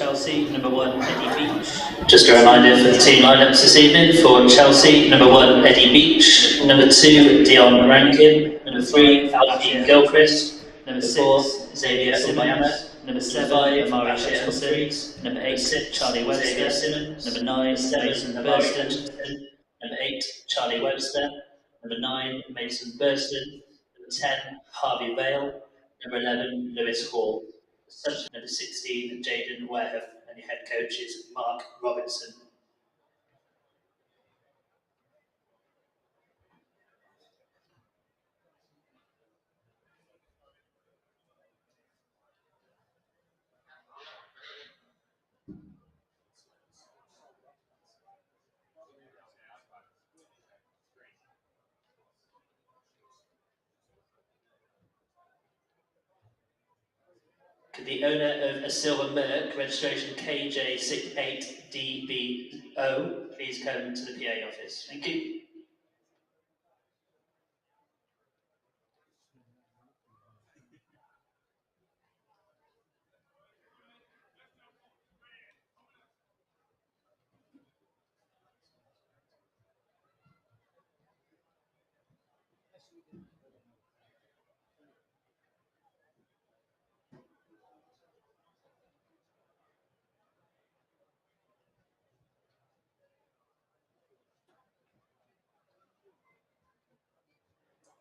Chelsea, number 1, Eddie Beach. Just a reminder for the team lineups this evening. For Chelsea, number 1, Eddie Beach. Number 2, Dion Rankin. Number 3, Alfie Gilchrist. Number 4, Xavier Simmons. Number 7, Amari Hutchinson. Number 8, Charlie Webster. Number 9, Mason Burston. Number 8, Charlie Webster. Number 9, Mason Burston. Number 10, Harvey Vale. Number 11, Lewis Hall. Substitute number 16, Jaden Wareham, and your head coach is Mark Robinson. The owner of a silver Merc, registration KJ68DBO, please come to the PA office. Thank you.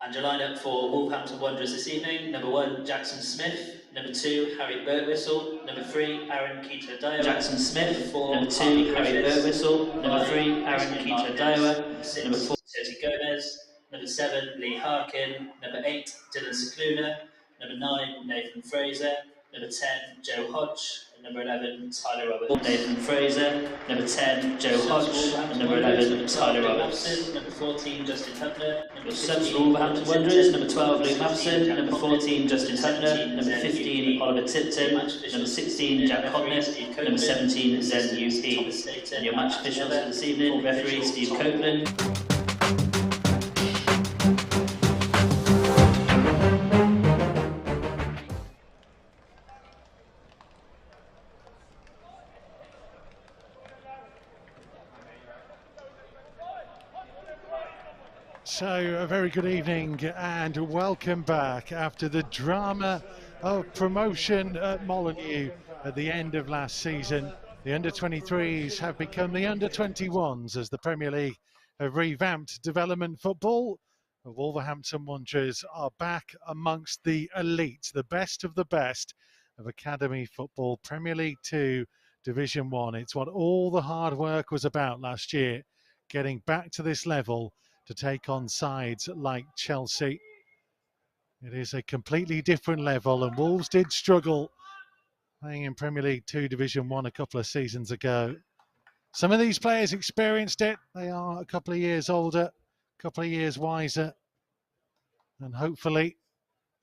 And your lineup for Wolverhampton Wanderers this evening: number 1, Jackson Smith. Number 2, Harry Birtwhistle. Number 3, Aaron Keeter-Daiwa. Jackson Smith. Number 2, Harry Birtwhistle. Number 3, Aaron Keeter-Daiwa. Number 4, Toti Gomez. Number 7, Lee Harkin. Number 8, Dylan Cicluna. Number 9, Nathan Fraser. Number 10, Joe Hodge. And number 11, Tyler Roberts. Nathan Fraser. Number 10, Joe Hodge. And number 11, Tyler Roberts. Number 14, Justin Hubner. Number subs for Wolverhampton Wanderers: number 12, Luke Matheson. Number 14, Justin Hubner. Number 15, Oliver Tipton. Number 16, Jack Hodnett. Number 17, Zen UP. And your match officials for this evening: referee Steve Copeland. So a very good evening and welcome back after the drama of promotion at Molineux at the end of last season. The under-23s have become the under-21s as the Premier League have revamped development football. The Wolverhampton Wanderers are back amongst the elite, the best of the best of academy football, Premier League 2, Division 1. It's what all the hard work was about last year, getting back to this level to take on sides like Chelsea. It is a completely different level, and Wolves did struggle playing in Premier League 2 Division 1 a couple of seasons ago. Some of these players experienced it. They are a couple of years older, a couple of years wiser, and hopefully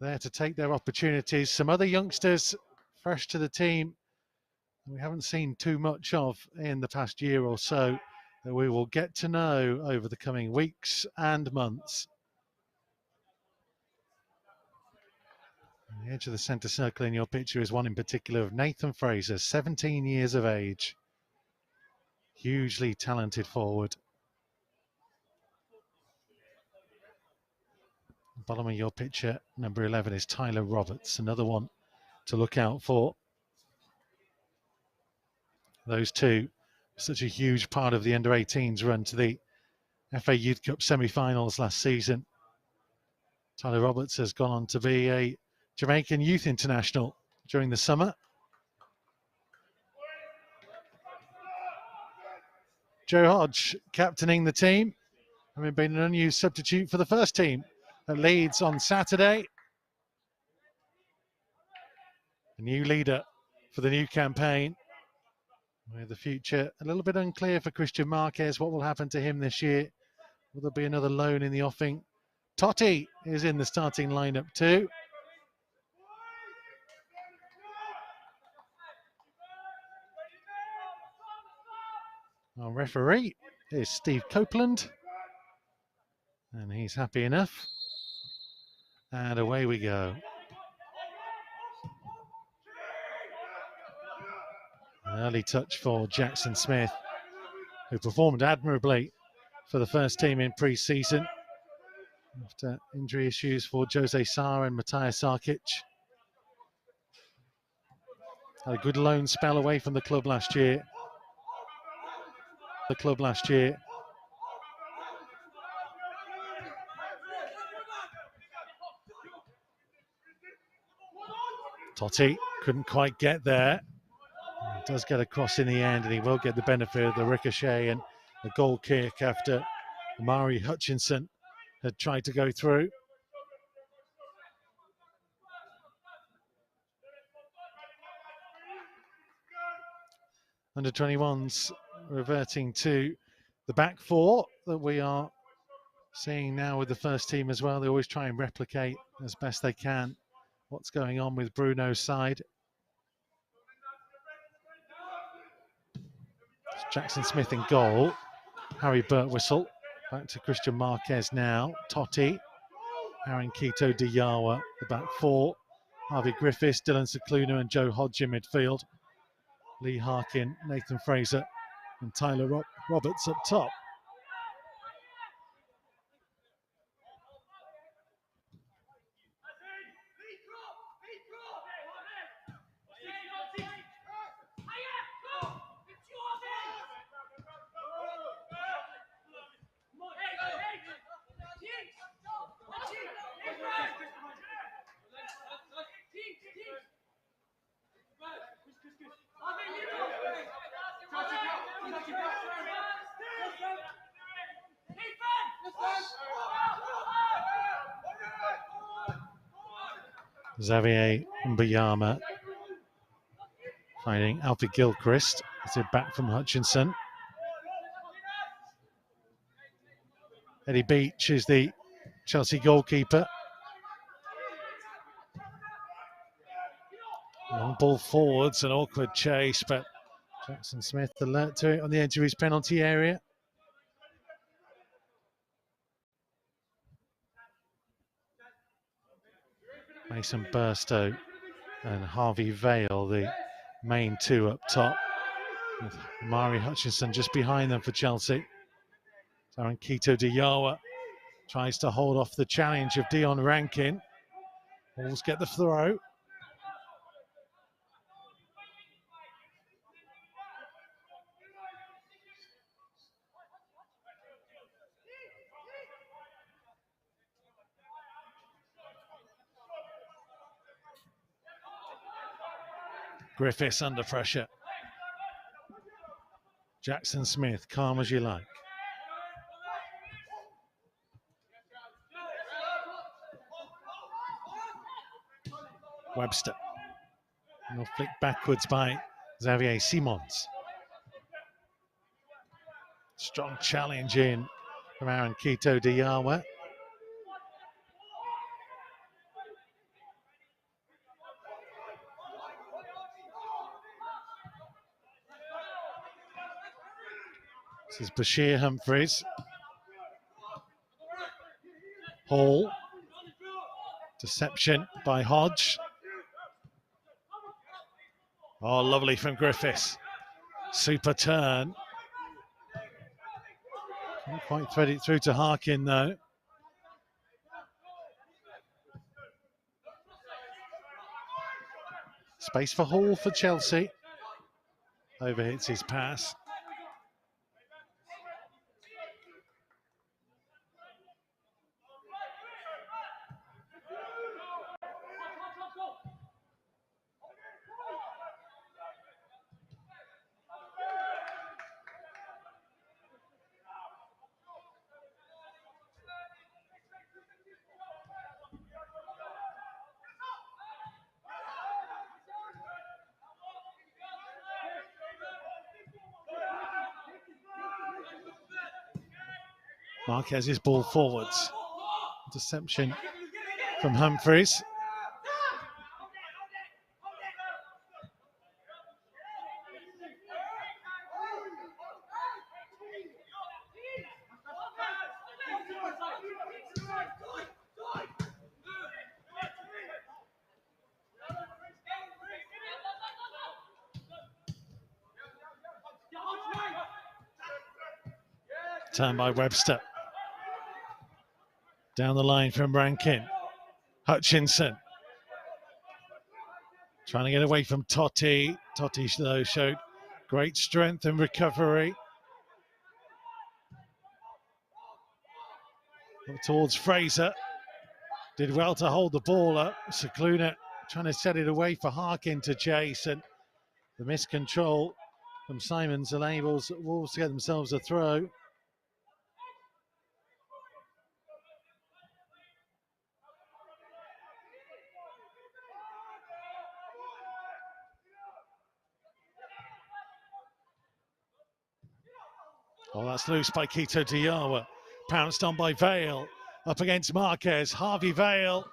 there to take their opportunities. Some other youngsters fresh to the team we haven't seen too much of in the past year or so, that we will get to know over the coming weeks and months. On the edge of the centre circle in your picture is one in particular of Nathan Fraser, 17 years of age. Hugely talented forward. Bottom of your picture, number 11, is Tyler Roberts, another one to look out for. Those two, such a huge part of the under-18s run to the FA Youth Cup semi-finals last season. Tyler Roberts has gone on to be a Jamaican youth international during the summer. Joe Hodge captaining the team, having been an unused substitute for the first team at Leeds on Saturday. A new leader for the new campaign. With the future a little bit unclear for Christian Marquez, what will happen to him this year? Will there be another loan in the offing? Totti is in the starting lineup too. Our referee is Steve Copeland, and he's happy enough. And away we go. Early touch for Jackson Smith, who performed admirably for the first team in pre-season after injury issues for Jose Sa and Matthias Sarkic. Had a good loan spell away from the club last year. Totti couldn't quite get there. He does get across in the end, and he will get the benefit of the ricochet and the goal kick after Amari Hutchinson had tried to go through. Under 21s reverting to the back four that we are seeing now with the first team as well. They always try and replicate as best they can what's going on with Bruno's side. It's Jackson Smith in goal. Harry Birtwistle back to Christian Marquez now. Totti, Aaron Quito Diawa, the back four. Harvey Griffiths, Dylan Cicluna and Joe Hodge in midfield. Lee Harkin, Nathan Fraser and Tyler Roberts up top. Xavier Mbayama finding Alfie Gilchrist. It's it back from Hutchinson. Eddie Beach is the Chelsea goalkeeper. Long ball forwards, an awkward chase, but Jackson Smith alert to it on the edge of his penalty area. Mason Burstow and Harvey Vale, the main two up top, with Amari Hutchinson just behind them for Chelsea. Aaron Quito Diawa tries to hold off the challenge of Dion Rankin. Wolves get the throw. Griffiths under pressure. Jackson Smith, calm as you like. Webster. And will flick backwards by Xavier Simons. Strong challenge in from Aaron Quito Diawa. This is Bashir Humphreys. Hall. Deception by Hodge. Oh, lovely from Griffiths. Super turn. Can't quite thread it through to Harkin though. Space for Hall for Chelsea. Overhits his pass. Marquez's ball forwards. Deception from Humphreys. Turned by Webster. Down the line from Rankin. Hutchinson. Trying to get away from Totti. Totti, though, showed great strength and recovery. Up towards Fraser. Did well to hold the ball up. Cicluna trying to set it away for Harkin to chase, and the miscontrol from Simons enables Wolves to get themselves a throw. Oh, that's loose by Quito Diawa. Pounced on by Vale. Up against Marquez. Harvey Vale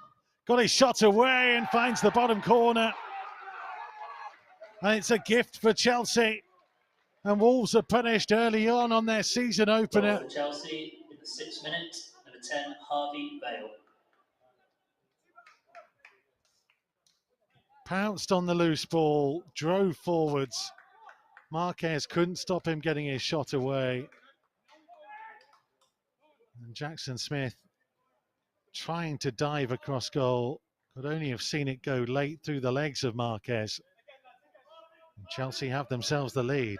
got his shot away and finds the bottom corner. And it's a gift for Chelsea. And Wolves are punished early on their season opener. Goal for Chelsea in the 6th minute, number 10, Harvey Vale. Pounced on the loose ball, drove forwards. Marquez couldn't stop him getting his shot away. And Jackson Smith trying to dive across goal, could only have seen it go late through the legs of Marquez. And Chelsea have themselves the lead.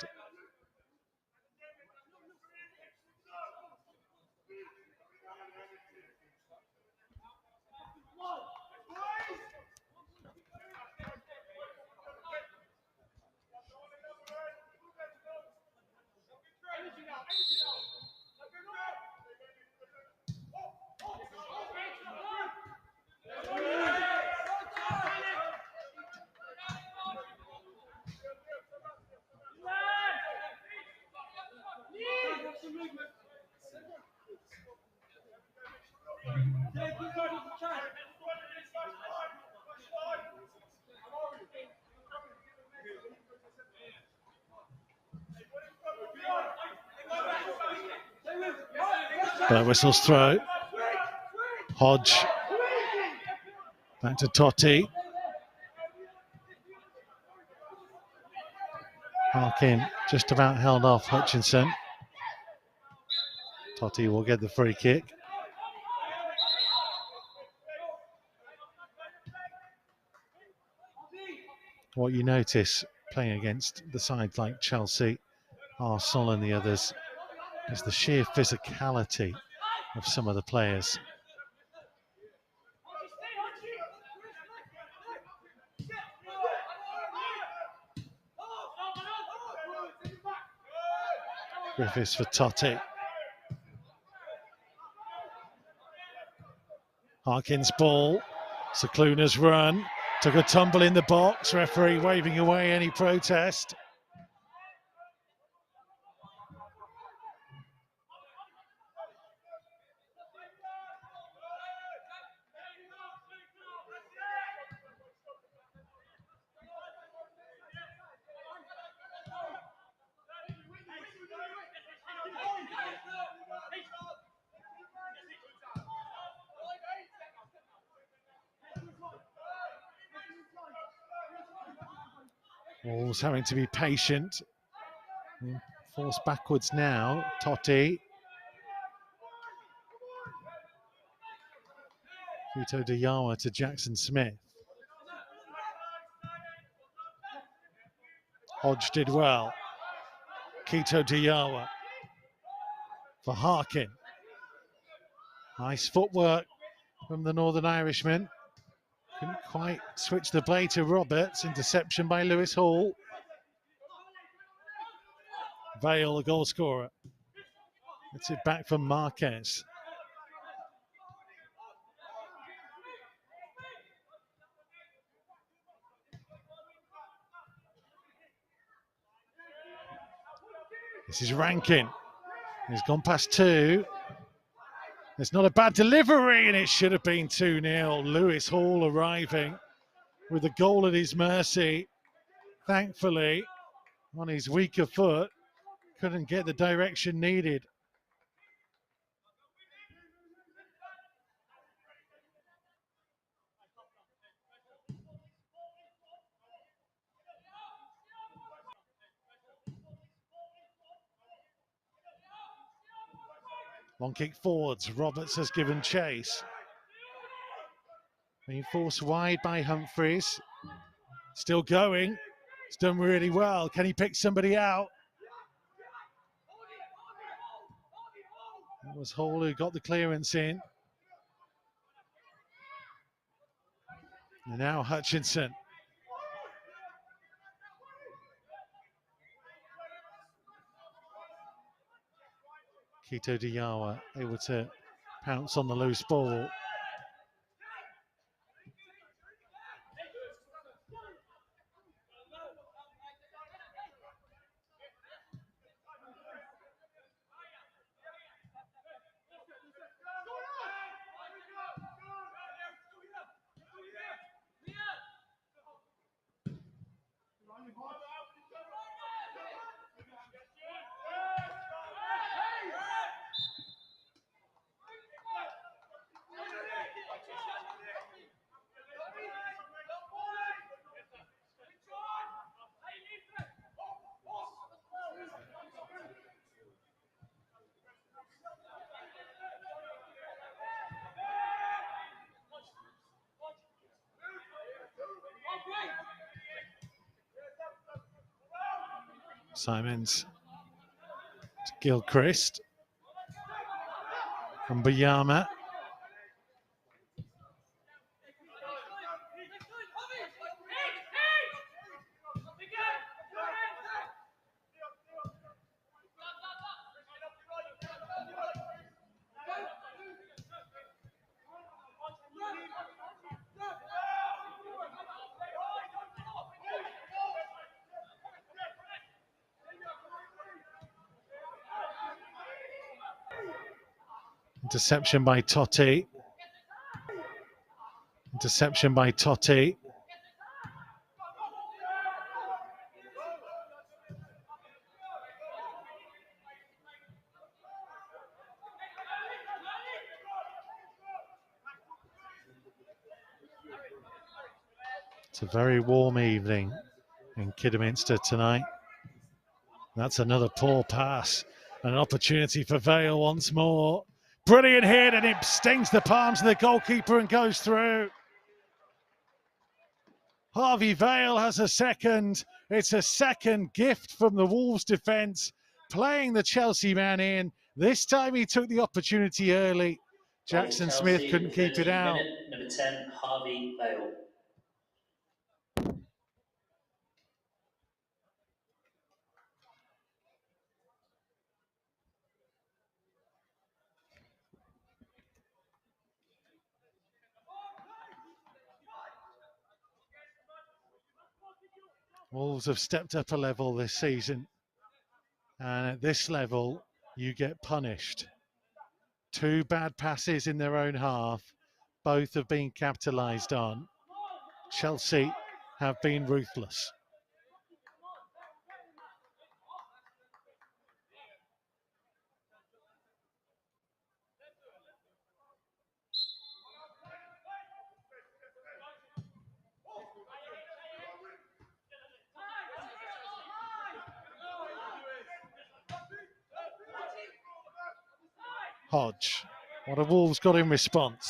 Whistle's throw. Hodge. Back to Totti. Harkin just about held off Hutchinson. Totti will get the free kick. What you notice playing against the sides like Chelsea, Arsenal and the others is the sheer physicality of some of the players. Griffiths for Totti. Harkin's ball. Cicluna's run. Took a tumble in the box. Referee waving away any protest. Wolves having to be patient. Forced backwards now. Totti. Quito Diawa to Jackson Smith. Hodge did well. Quito Diawa for Harkin. Nice footwork from the Northern Irishman. Couldn't quite switch the play to Roberts. Interception by Lewis Hall. Vale, the goal scorer. Gets it back from Marquez. This is Rankin. He's gone past two. It's not a bad delivery, and it should have been 2-0. Lewis Hall arriving with a goal at his mercy. Thankfully, on his weaker foot, couldn't get the direction needed. Long kick forwards. Roberts has given chase. Being forced wide by Humphreys. Still going. He's done really well. Can he pick somebody out? It was Hall who got the clearance in. And now Hutchinson. Kito Diawa able to pounce on the loose ball. Simons to Gilchrist from Bayama. Interception by Totti. Interception by Totti. It's a very warm evening in Kidderminster tonight. That's another poor pass. An opportunity for Vale once more. Brilliant hit, and it stings the palms of the goalkeeper and goes through. Harvey Vale has a second. It's a second gift from the Wolves defence, playing the Chelsea man in. This time he took the opportunity early. Jackson Smith couldn't keep it out. Number 10, Harvey Vale. Wolves have stepped up a level this season, and at this level you get punished. 2 bad passes in their own half, both have been capitalised on. Chelsea have been ruthless. Hodge, what have Wolves got in response?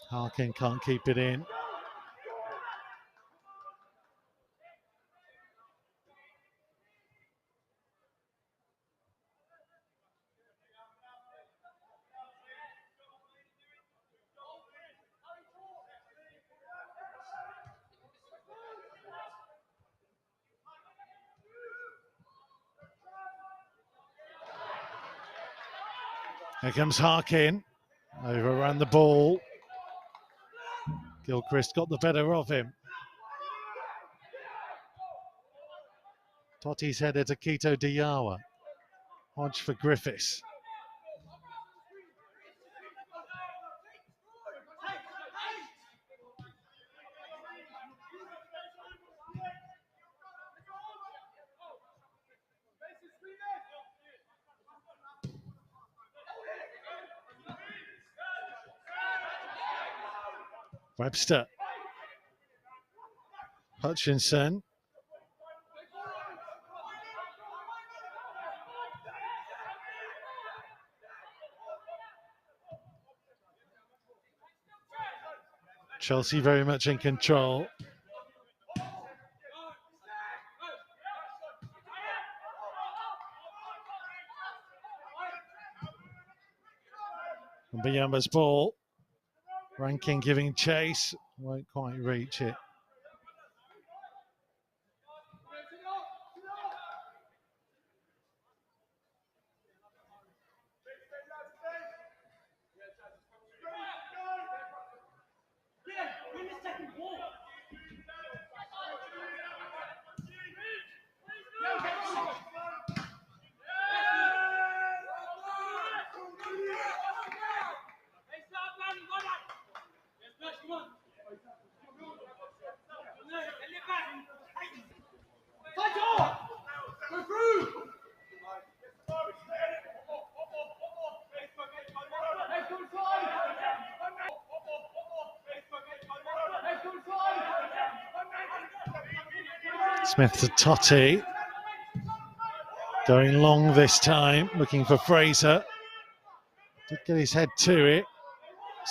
Harkin can't keep it in. Here comes Harkin, overran the ball. Gilchrist got the better of him. Totti's headed to Kito Diawa. Hodge for Griffiths. Webster. Hutchinson. Chelsea very much in control. And Biyamba's ball. Rankin giving chase. Won't quite reach it. Smith to Totti. Going long this time, looking for Fraser. Did get his head to it.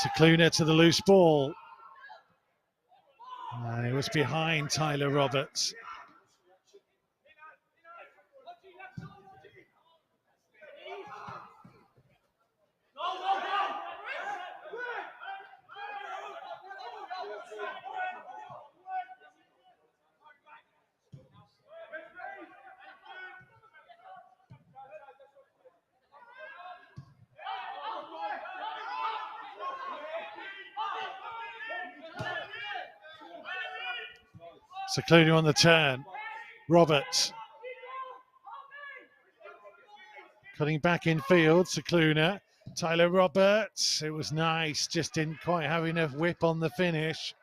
Scicluna to the loose ball. And it was behind Tyler Roberts. Scicluna on the turn. Roberts. Cutting back in field, Scicluna. Tyler Roberts. It was nice, just didn't quite have enough whip on the finish.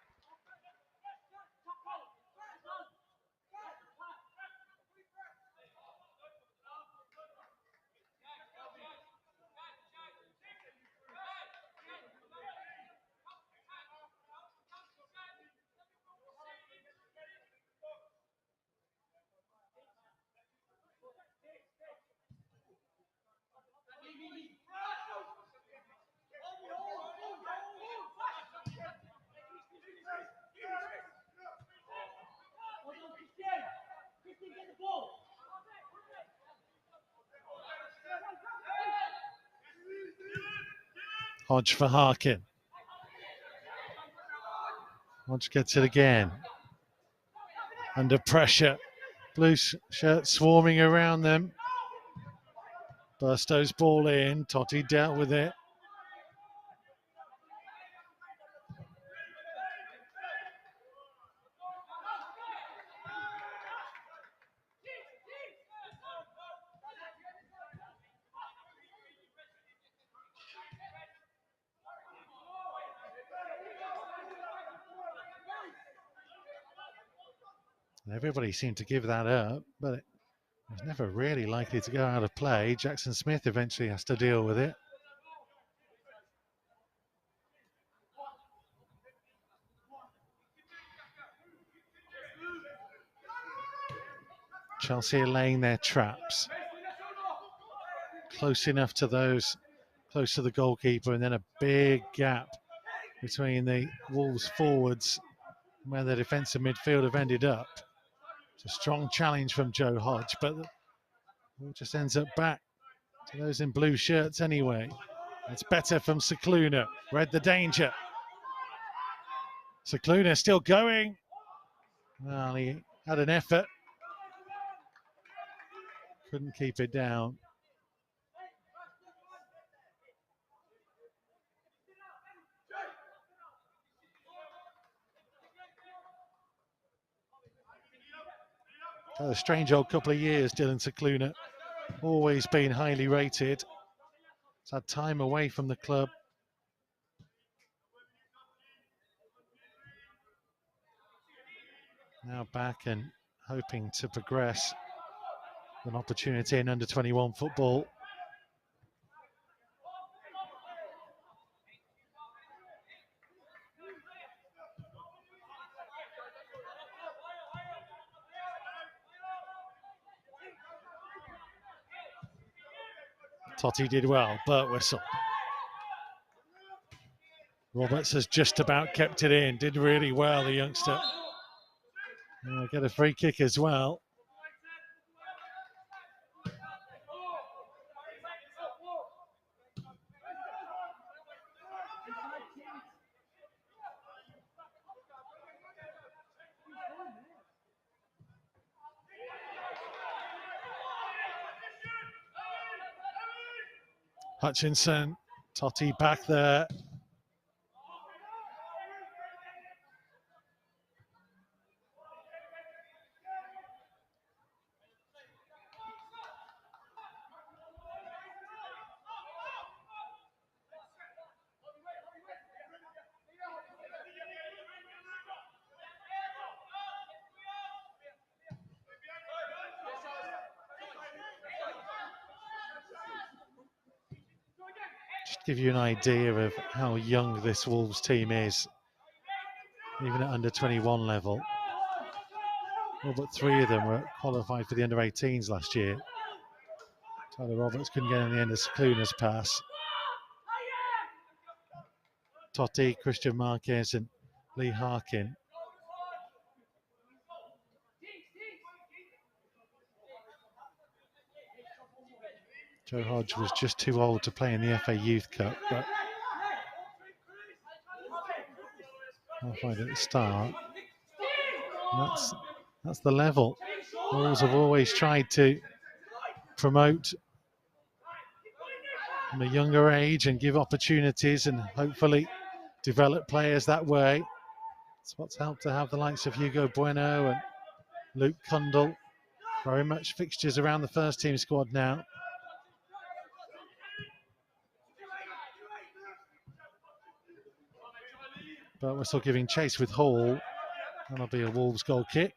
Hodge for Harkin. Hodge gets it again. Under pressure. Blue shirt swarming around them. Burstow's ball in. Totti dealt with it. Everybody seemed to give that up, but it was never really likely to go out of play. Jackson Smith eventually has to deal with it. Chelsea are laying their traps. Close enough to those, close to the goalkeeper, and then a big gap between the Wolves forwards and where the defensive midfield have ended up. It's a strong challenge from Joe Hodge, but it just ends up back to those in blue shirts anyway. It's better from Scicluna. Read the danger. Scicluna still going. Well, he had an effort. Couldn't keep it down. Had a strange old couple of years, Dylan Scicluna. Always been highly rated. He's had time away from the club. Now back and hoping to progress. An opportunity in under-21 football. Totti did well, but whistle. Roberts has just about kept it in, did really well, the youngster. Get a free kick as well. Hutchinson, Totti back there. Just to give you an idea of how young this Wolves team is, even at under 21 level. All but 3 of them were qualified for the under 18s last year. Tyler Roberts couldn't get in the end of Scicluna's pass. Totti, Christian Marquez and Lee Harkin. Joe Hodge was just too old to play in the FA Youth Cup, but qualified at the start. That's the level. Wolves have always tried to promote from a younger age and give opportunities and hopefully develop players that way. It's what's helped to have the likes of Hugo Bueno and Luke Cundle very much fixtures around the first team squad now. But we're still giving chase with Hall. That'll be a Wolves goal kick.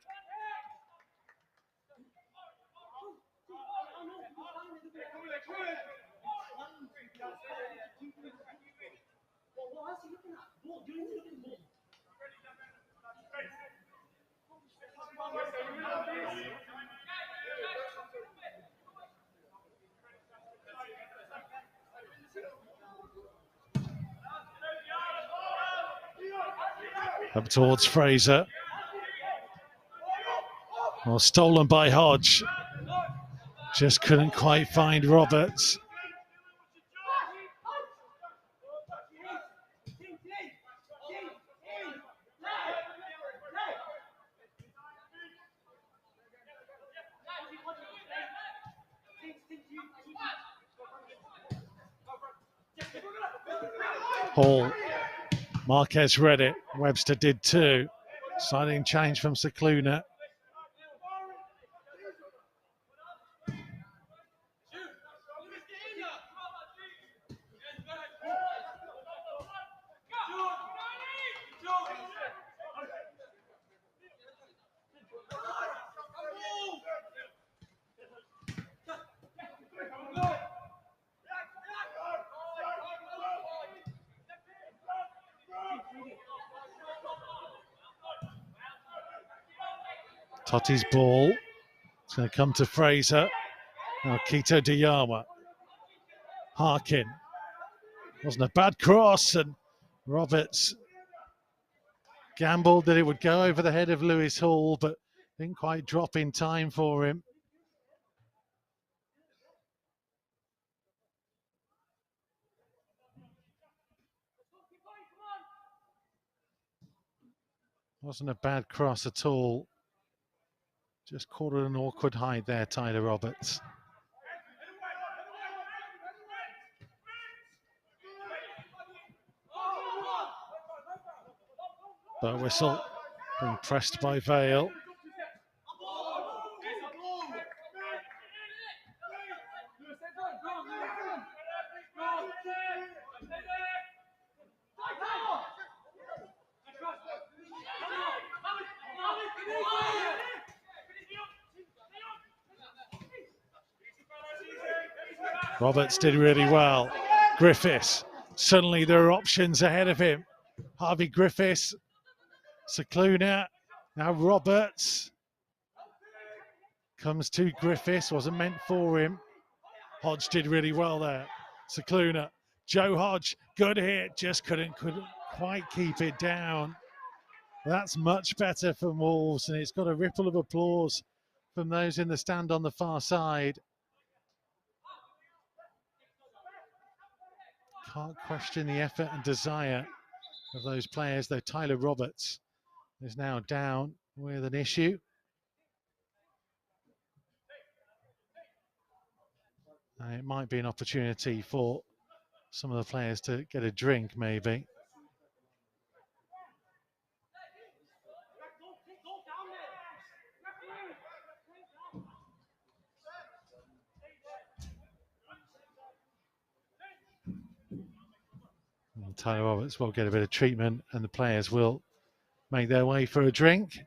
Up towards Fraser. Well, stolen by Hodge. Just couldn't quite find Roberts. Hall. Marquez read it. Webster did too. Signing change from Scicluna. Totti's ball. It's going to come to Fraser. Now Quito Diarma. Harkin. Wasn't a bad cross, and Roberts gambled that it would go over the head of Lewis Hall, but didn't quite drop in time for him. Wasn't a bad cross at all. Just caught at an awkward height there, Tyler Roberts. But whistle being pressed by Vale. Roberts did really well. Griffiths, suddenly there are options ahead of him. Harvey Griffiths, Scicluna, now Roberts. Comes to Griffiths, wasn't meant for him. Hodge did really well there. Scicluna, Joe Hodge, good hit, just couldn't quite keep it down. That's much better from Wolves, and it's got a ripple of applause from those in the stand on the far side. Can't question the effort and desire of those players, though Tyler Roberts is now down with an issue. And it might be an opportunity for some of the players to get a drink, maybe. And Tyler Roberts will get a bit of treatment, and the players will make their way for a drink.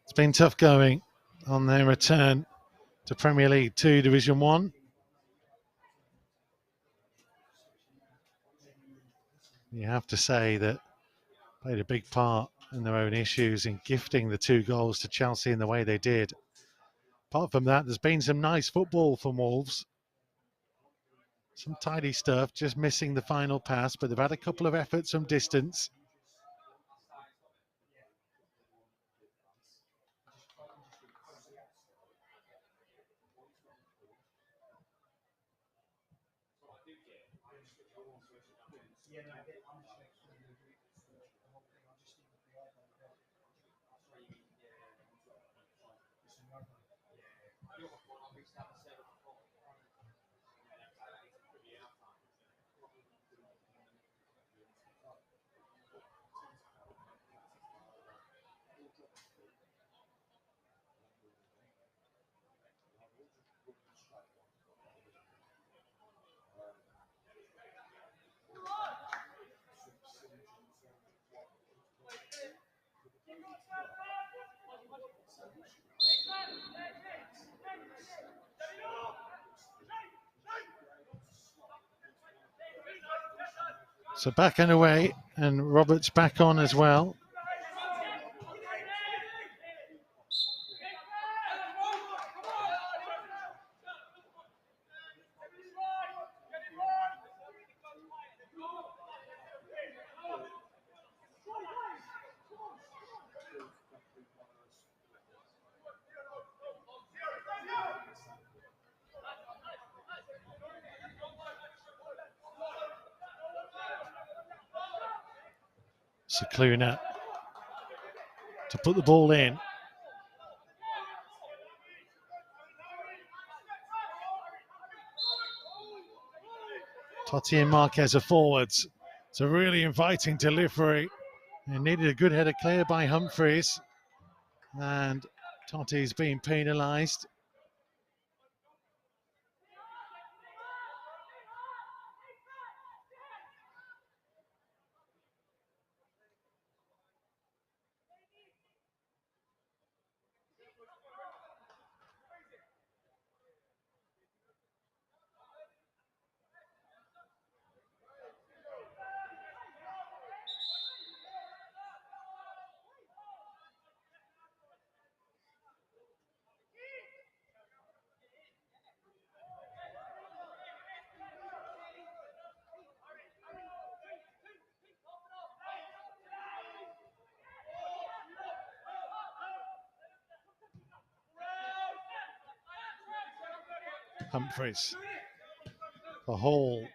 It's been tough going on their return to Premier League 2 Division 1. You have to say that played a big part in their own issues in gifting the 2 goals to Chelsea in the way they did. Apart from that, there's been some nice football from Wolves. Some tidy stuff, just missing the final pass, but they've had a couple of efforts from distance. So back and away, and Roberts back on as well. Cicluna to put the ball in. Totti and Marquez are forwards. It's a really inviting delivery. They needed a good header clear by Humphreys. And Totti's being penalised. Humphreys. The Hall.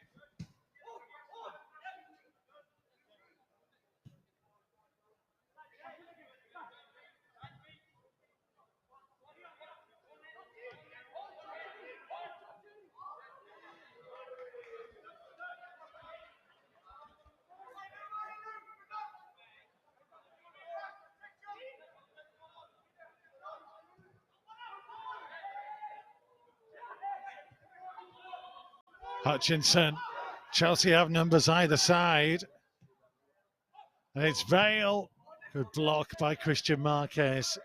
Hutchinson Chelsea have numbers either side. And it's Vale. Good block by Christian Marquez.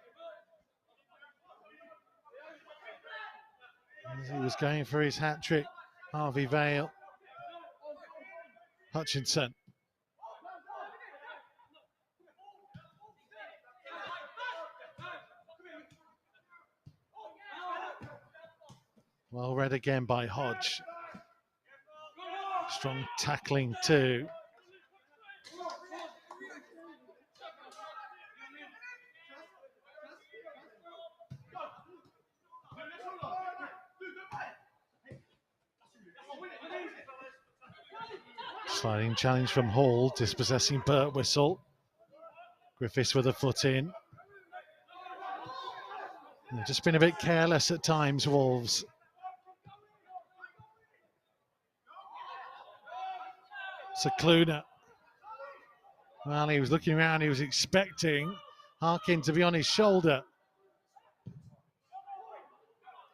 As he was going for his hat-trick, Harvey Vale. Hutchinson. Well read again by Hodge. Strong tackling too. Sliding challenge from Hall, dispossessing Birtwistle. Griffiths with a foot in. They've just been a bit careless at times, Wolves. Secluna. Well, he was looking around, he was expecting Harkin to be on his shoulder.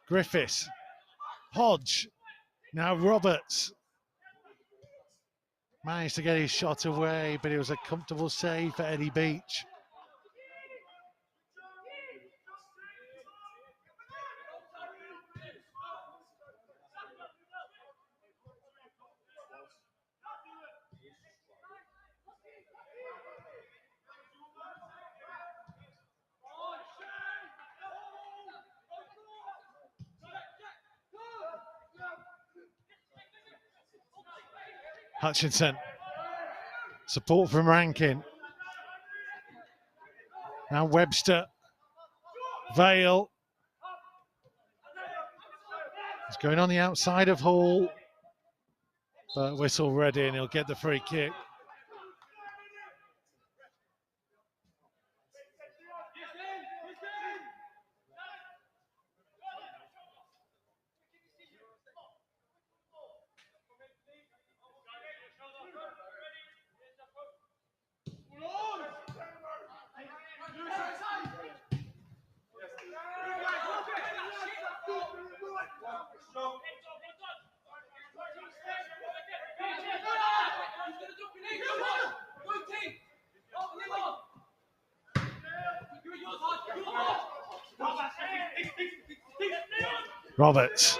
Griffiths. Hodge. Now Roberts. Managed to get his shot away, but it was a comfortable save for Eddie Beach. Hutchinson. Support from Rankin. Now Webster. Vale. It's going on the outside of Hall. But whistle ready and he'll get the free kick. Roberts,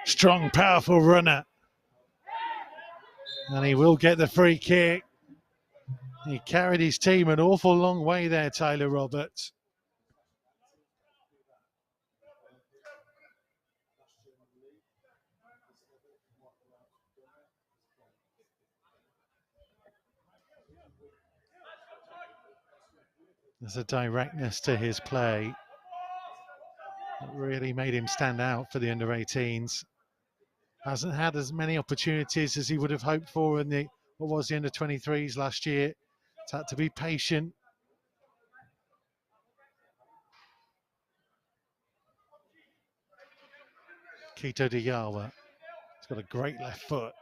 strong, powerful runner. And he will get the free kick. He carried his team an awful long way there, Tyler Roberts. There's a directness to his play that really made him stand out for the under-18s. Hasn't had as many opportunities as he would have hoped for in the under-23s last year. He's had to be patient. Kito Diyawa. He's got a great left foot.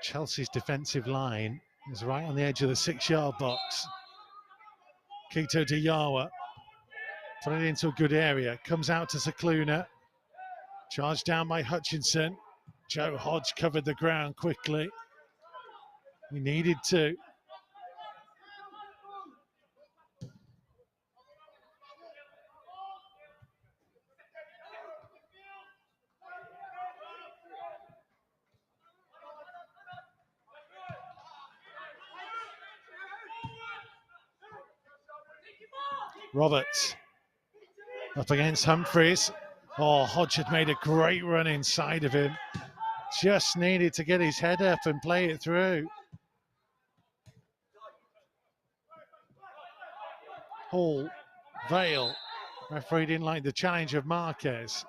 Chelsea's defensive line is right on the edge of the 6-yard box. Kito Diyawa put it into a good area. Comes out to Secluna. Charged down by Hutchinson. Joe Hodge covered the ground quickly. He needed to. Roberts up against Humphreys. Oh, Hodge had made a great run inside of him. Just needed to get his head up and play it through. Hall, Vale. Referee didn't like the challenge of Marquez.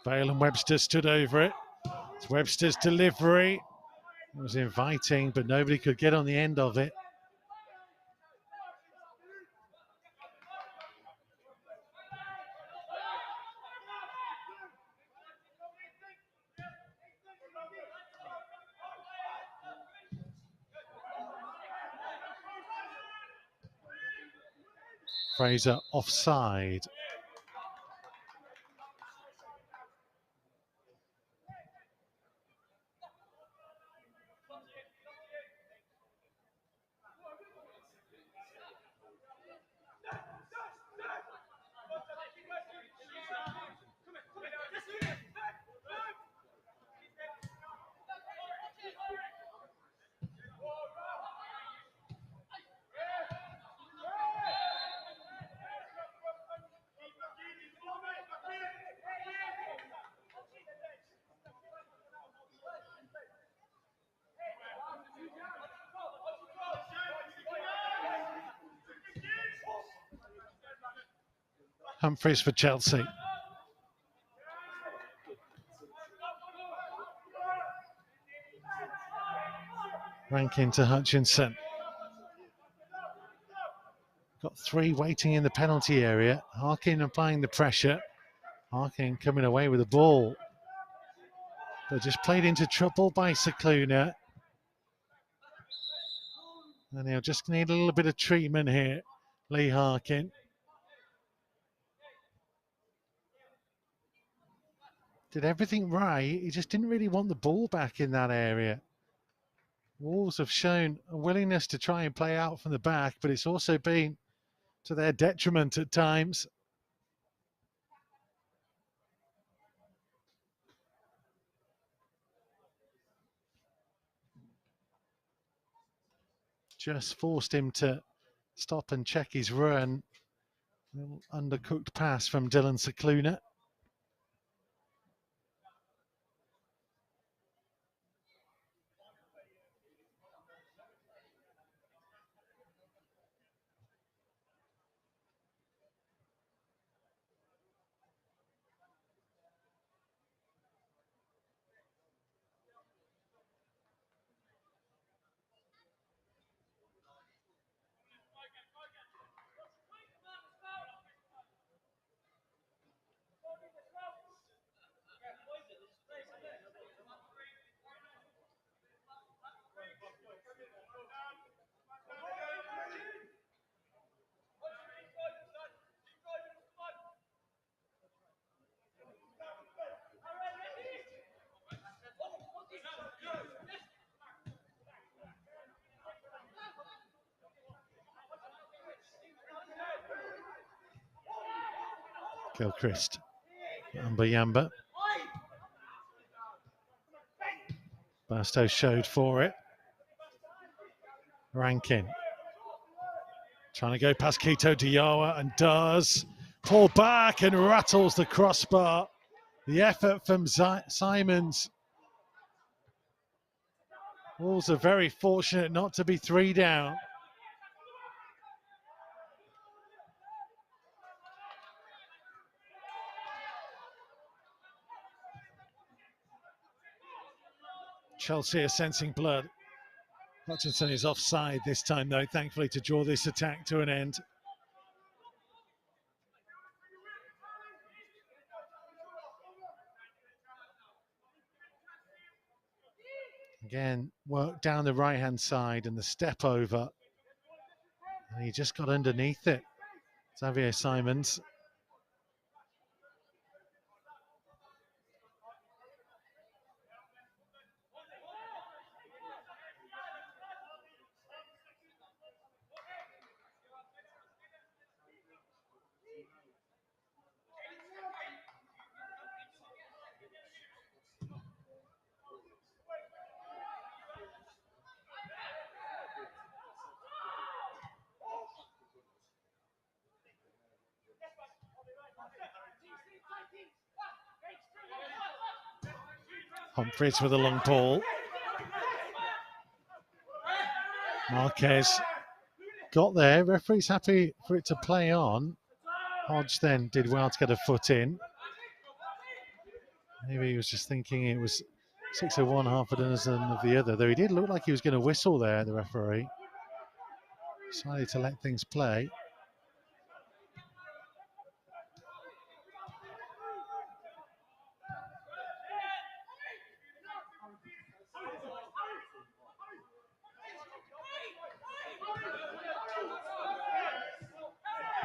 Bale and Webster stood over it. It's Webster's delivery. It was inviting, but nobody could get on the end of it. Fraser offside. Humphreys for Chelsea. Rankin to Hutchinson. Got three waiting in the penalty area. Harkin applying the pressure. Harkin coming away with the ball. But just played into trouble by Scicluna. And he'll just need a little bit of treatment here, Lee Harkin. Did everything right. He just didn't really want the ball back in that area. Wolves have shown a willingness to try and play out from the back, but it's also been to their detriment at times. Just forced him to stop and check his run. A little undercooked pass from Dylan Scicluna. Gilchrist, Yamba. Bastow showed for it. Rankin trying to go past Kito Diawa and does. Pull back and rattles the crossbar. The effort from Simons. Wolves are very fortunate not to be 3 down. Chelsea are sensing blood. Hutchinson is offside this time, though, thankfully, to draw this attack to an end. Again, work down the right-hand side and the step over. And he just got underneath it. Xavier Simons. Humphreys with a long ball. Marquez got there. Referee's happy for it to play on. Hodge then did well to get a foot in. Maybe he was just thinking it was 6 of one, half a dozen of the other, though he did look like he was going to whistle there, the referee. Decided to let things play.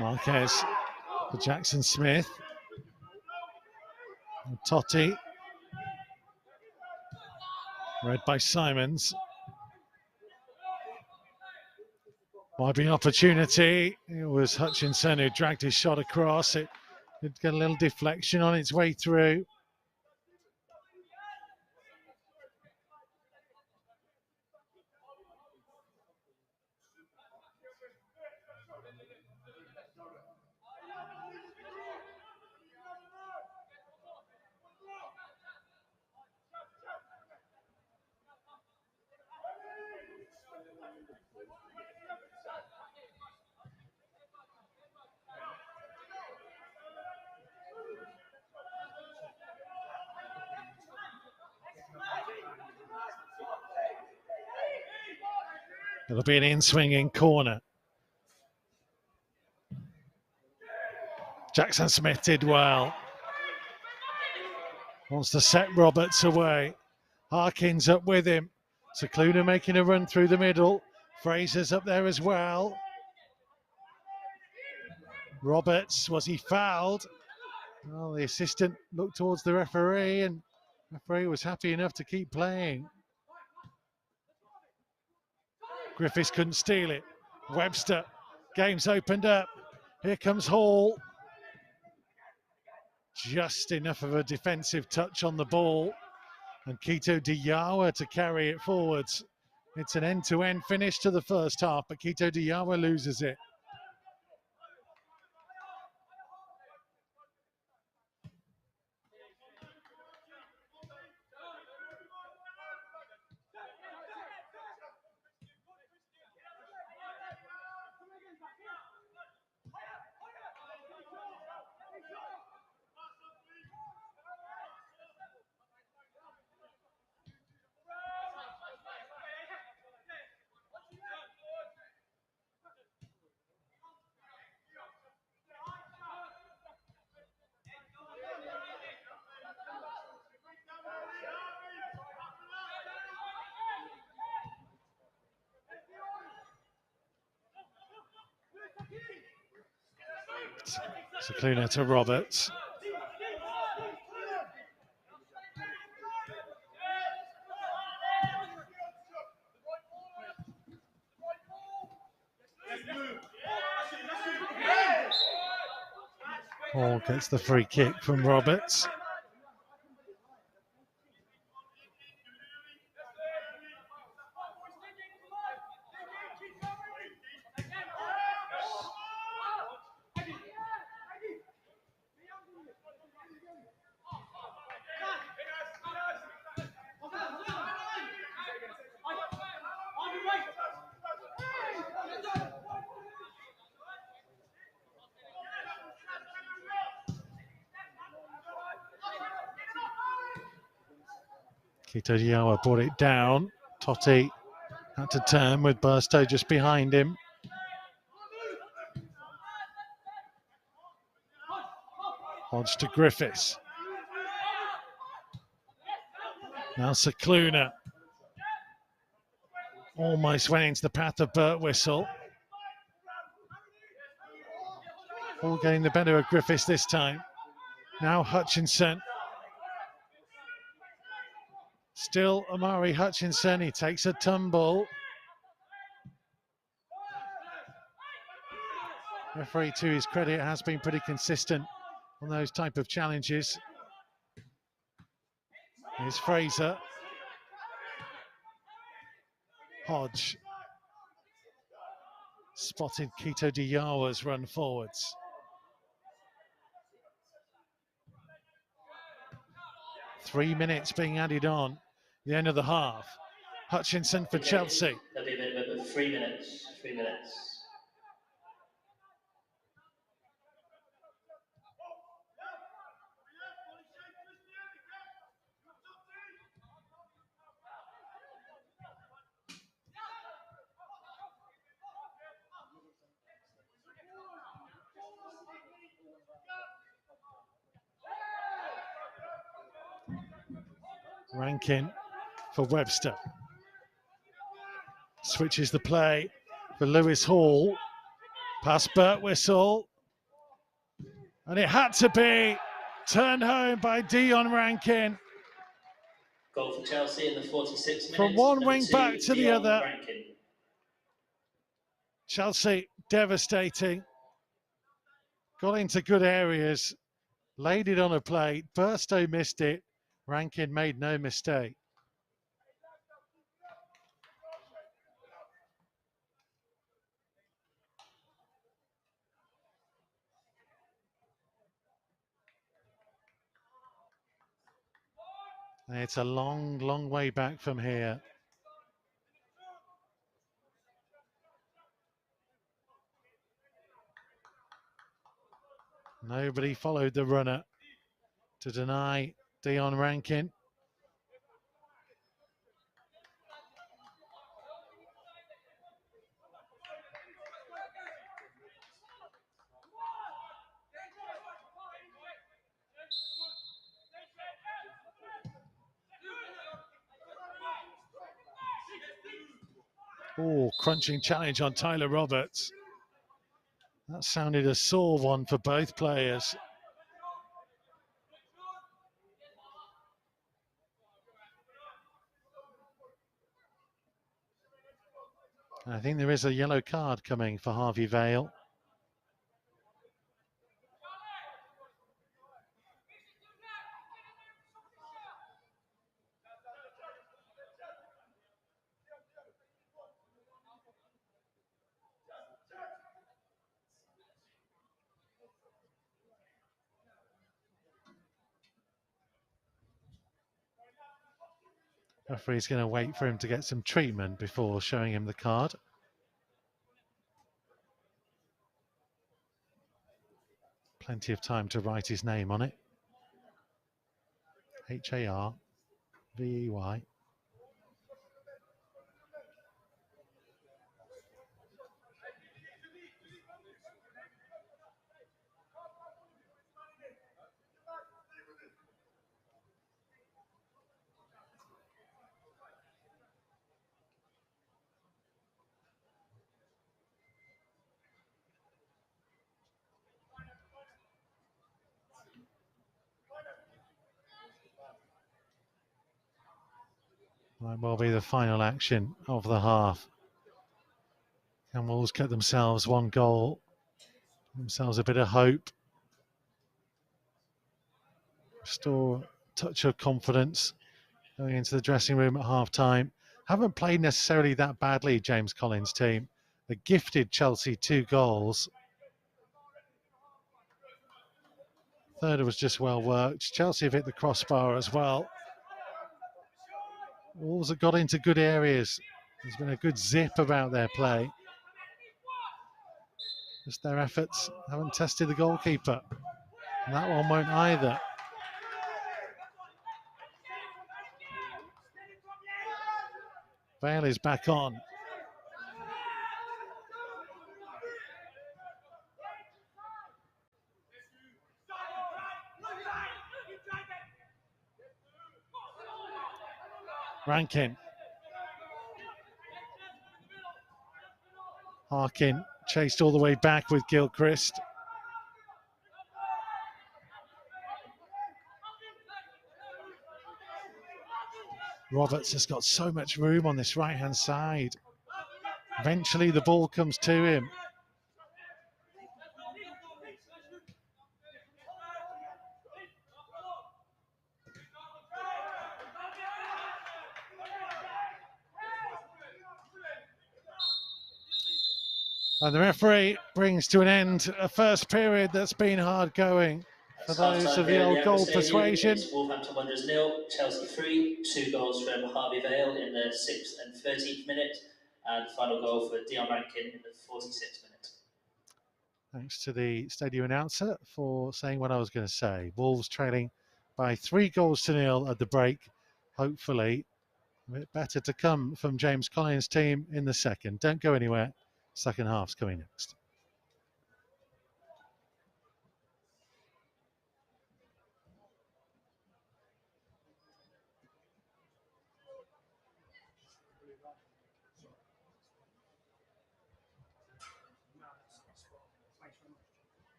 Marquez for Jackson Smith. And Totti. Read by Simons. Might be an opportunity. It was Hutchinson who dragged his shot across. It got a little deflection on its way through. It'll be an in-swinging corner. Jackson Smith did well. Wants to set Roberts away. Harkins up with him. Cicluna making a run through the middle. Fraser's up there as well. Roberts, was he fouled? Well, the assistant looked towards the referee and the referee was happy enough to keep playing. Griffiths couldn't steal it. Webster, game's opened up. Here comes Hall. Just enough of a defensive touch on the ball. And Quito Diawa to carry it forwards. It's an end-to-end finish to the first half, but Quito Diawa loses it. Cicluna to Roberts. Hall gets the free kick from Roberts. Quito Diawa brought it down. Totti had to turn with Burstow just behind him. Hodge to Griffiths. Now Cicluna. Almost went into the path of Birtwistle. All getting the better of Griffiths this time. Now Hutchinson. Still Amari Hutchinson, he takes a tumble. Referee, to his credit, has been pretty consistent on those type of challenges. Here's Fraser. Hodge. Spotted Quito Diawa's run forwards. Three minutes being added on. The end of the half. Hutchinson for Chelsea. There'll be a minimum of 3 minutes. 3 minutes. Rankin for Webster. Switches the play for Lewis Hall. Past Birtwistle. And it had to be turned home by Dion Rankin. Goal for Chelsea in the 46th minute. From one wing back to the other. Rankin. Chelsea devastating. Got into good areas. Laid it on a plate. Burstow missed it. Rankin made no mistake. It's a long, long way back from here. Nobody followed the runner to deny Dion Rankin. Oh, crunching challenge on Tyler Roberts. That sounded a sore one for both players. I think there is a yellow card coming for Harvey Vale. Referee's going to wait for him to get some treatment before showing him the card. Plenty of time to write his name on it. Harvey. Might well be the final action of the half. Can Wolves get themselves one goal, themselves a bit of hope, restore a touch of confidence going into the dressing room at half-time. Haven't played necessarily that badly, James Collins' team. They gifted Chelsea 2 goals. Third was just well worked. Chelsea have hit the crossbar as well. Wolves have got into good areas. There's been a good zip about their play. Just their efforts haven't tested the goalkeeper. And that one won't either. Vale is back on. Rankin. Harkin chased all the way back with Gilchrist. Roberts has got so much room on this right-hand side. Eventually the ball comes to him. And the referee brings to an end a first period that's been hard going for those of the old goal persuasion. It's Wolves U21s 0, Chelsea 3, 2 goals from Harvey Vale in the 6th and 13th minute, and final goal for Dion Rankin in the 46th minute. Thanks to the stadium announcer for saying what I was going to say. Wolves trailing by 3-0 at the break. Hopefully, a bit better to come from James Collins' team in the second. Don't go anywhere. Second half's coming next.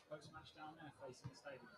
Post-match down there facing the stadium.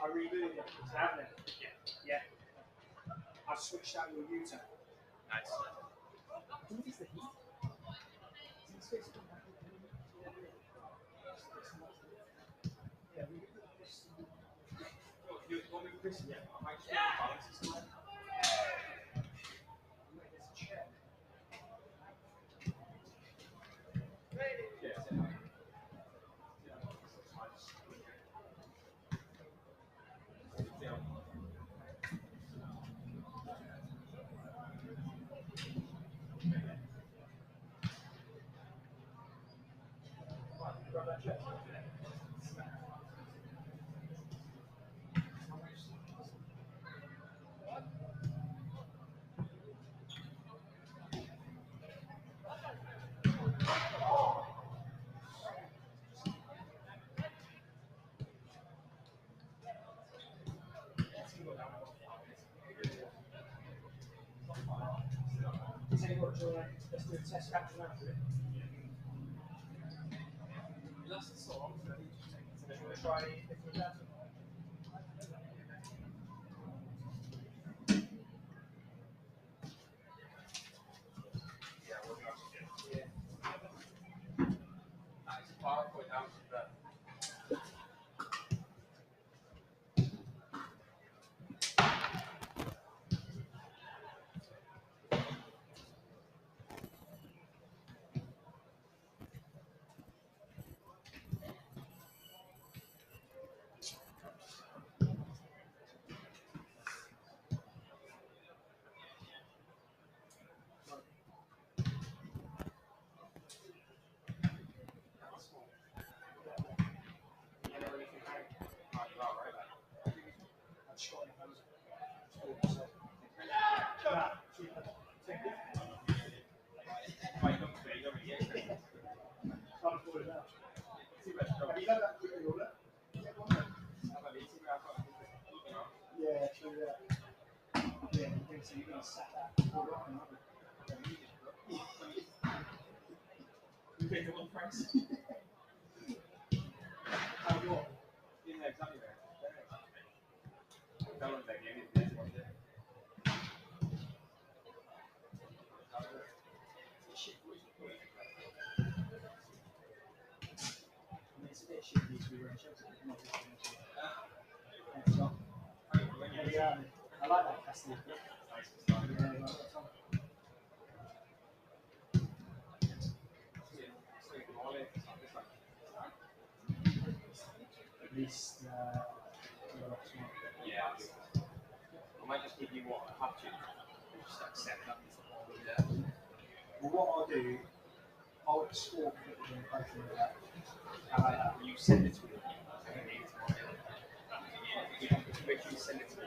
I rebooted it. Happening? Yeah. I've switched out your U-turn. Nice. What is the heat? Yeah, we could put this. You want me to listen? Yeah. I might just put the balance system on. There's a chair. Let's do a test capture now. That's the song. So we're going to try 15,000. Yeah, we're going to. Yeah. That's a PowerPoint out of that. Yeah, true that. Yeah, so you're going to set that before rocking up. You picked the one price. How do you want? Yeah, exactly right. That one's like anything. It's a bit shitty to be wearing Chelsea. Yeah, I like that casting. At least, yeah. I might just give you what I have to. Just accept that. Well, what I'll do, I'll export it in the country of that. I like that. You send it to me. Make sure you send it to me.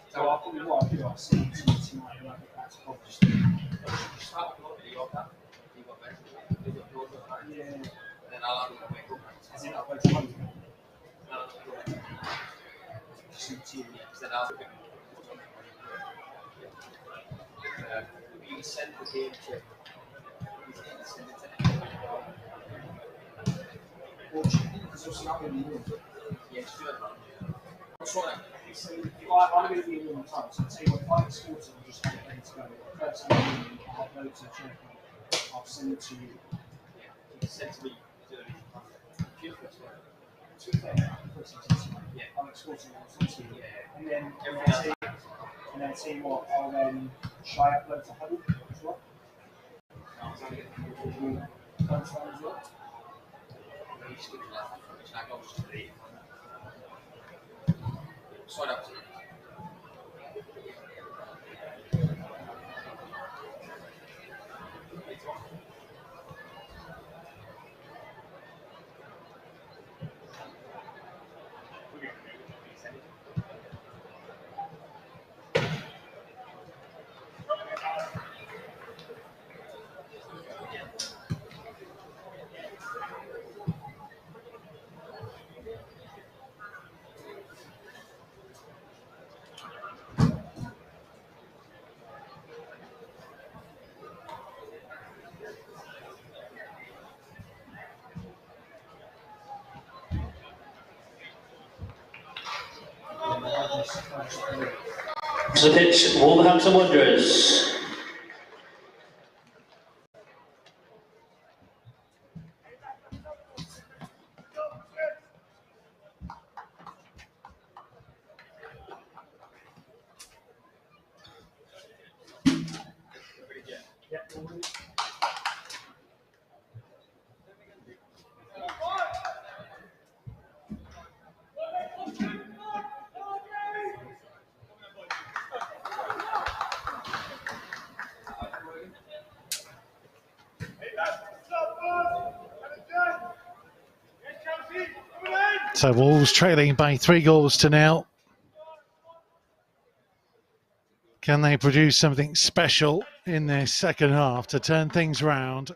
So I'll probably what I'll do, I'll send it to you tonight and I'll get that to publish. Just have a video of that. You got that? Yeah. And then I'll have a make up. As in upload to Monday. Just send it to you, because then I'll you send the game to send it to because it's not going to be yeah, sure. So I'm going to be in all the time, so I'll tell you what, if I export it, I'll just have it ready to go. First thing I'll upload to SharePoint, I'll send it to you. Yeah, you can send to me. Yeah, I'm exporting it, I'll send to you. Yeah. And then everything else. And then see what I'll then try upload to Huddle as well. As well. Sign up to it. To the pitch, Wolverhampton Wanderers. So Wolves trailing by 3-0. Can they produce something special in their second half to turn things round?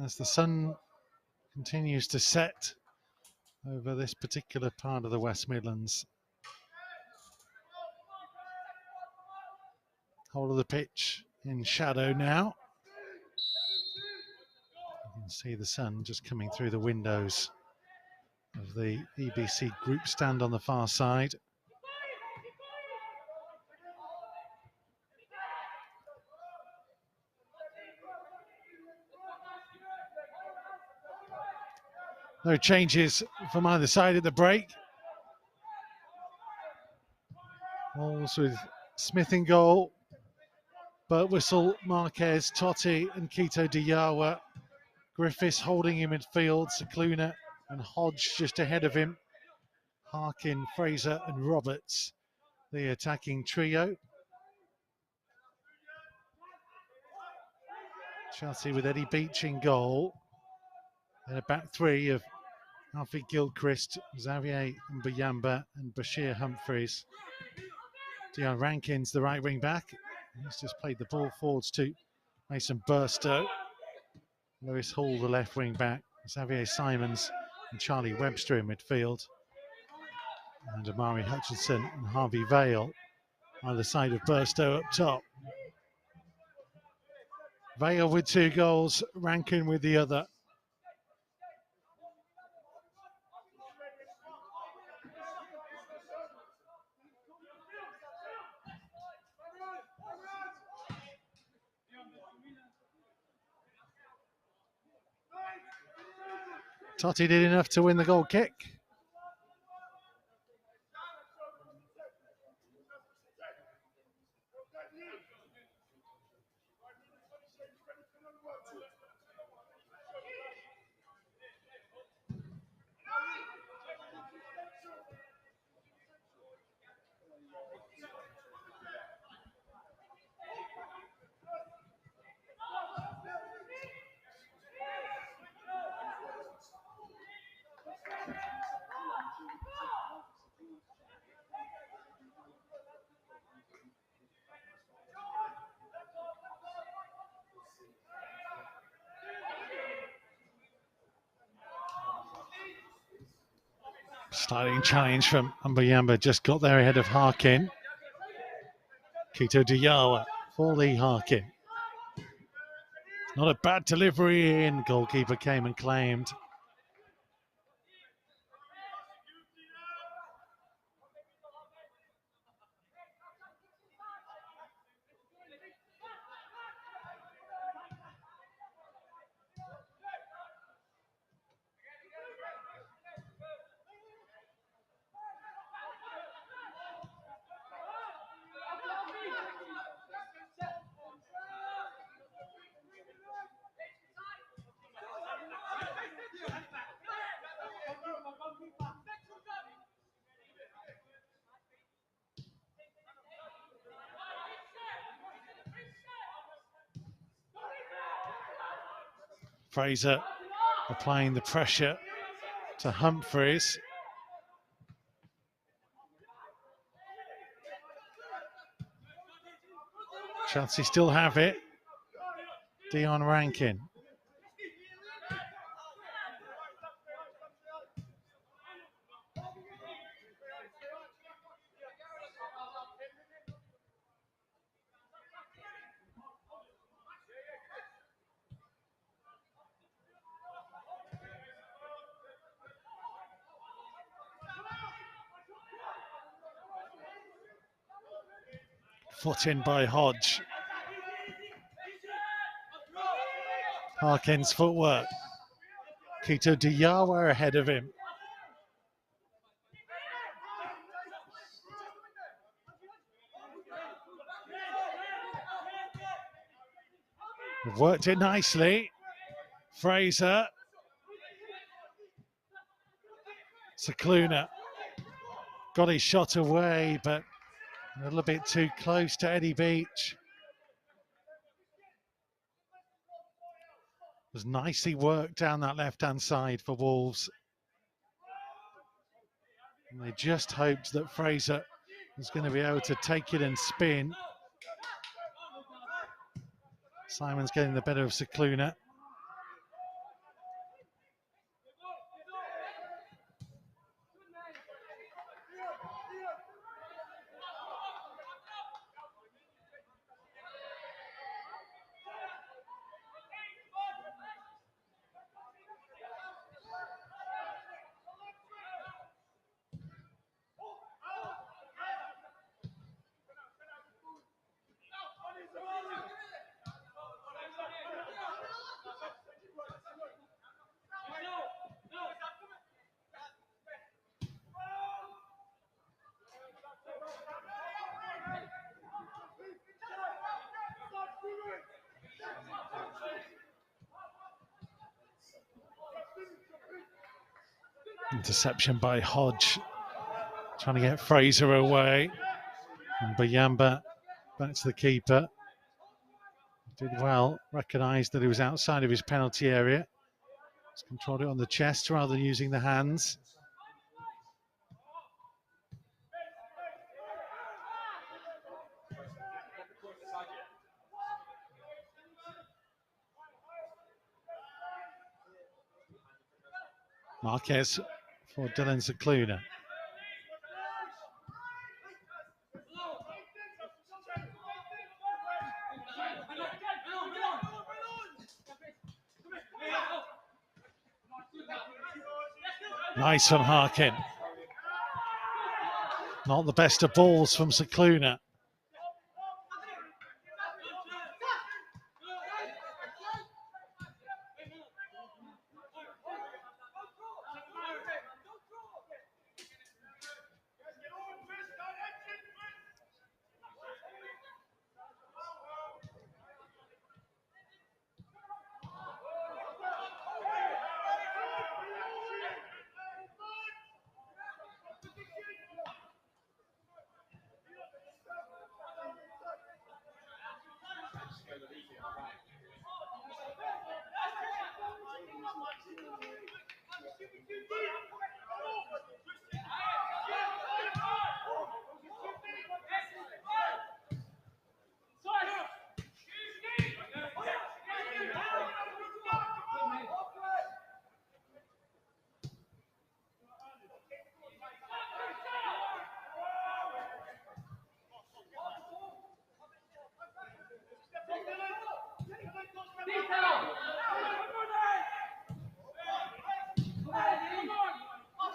As the sun continues to set over this particular part of the West Midlands. Whole of the pitch in shadow now. You can see the sun just coming through the windows of the EBC group stand on the far side. No changes from either side at the break. Wolves with Smith in goal, Birtwistle, Marquez, Totti and Quito Diawa. Griffiths holding him in midfield, Cicluna and Hodge just ahead of him. Harkin, Fraser and Roberts, the attacking trio. Chelsea with Eddie Beach in goal. And a back three of Alfie Gilchrist, Xavier Mbuyamba and Bashir Humphreys. Dion Rankin's the right wing back. He's just played the ball forwards to Mason Burstow. Lewis Hall, the left wing back. Xavier Simons and Charlie Webster in midfield. And Amari Hutchinson and Harvey Vale either side of Burstow up top. Vale with 2 goals, Rankin with the other. Totti did enough to win the goal kick. Sliding challenge from Mbuyamba, just got there ahead of Harkin. Quito Diawa for Lee Harkin. Not a bad delivery in. Goalkeeper came and claimed. Fraser applying the pressure to Humphreys. Chelsea still have it. Dion Rankin. Foot in by Hodge. Harkin's footwork. Keto Diyawa ahead of him. Worked it nicely. Fraser. Scicluna got his shot away, but a little bit too close to Eddie Beach. It was nicely worked down that left-hand side for Wolves. And they just hoped that Fraser was going to be able to take it and spin. Simon's getting the better of Scicluna. Interception by Hodge, trying to get Fraser away. And Bayamba back to the keeper. Did well, recognised that he was outside of his penalty area. He's controlled it on the chest rather than using the hands. Marquez for Dylan Scicluna. Nice from Harkin. Not the best of balls from Scicluna.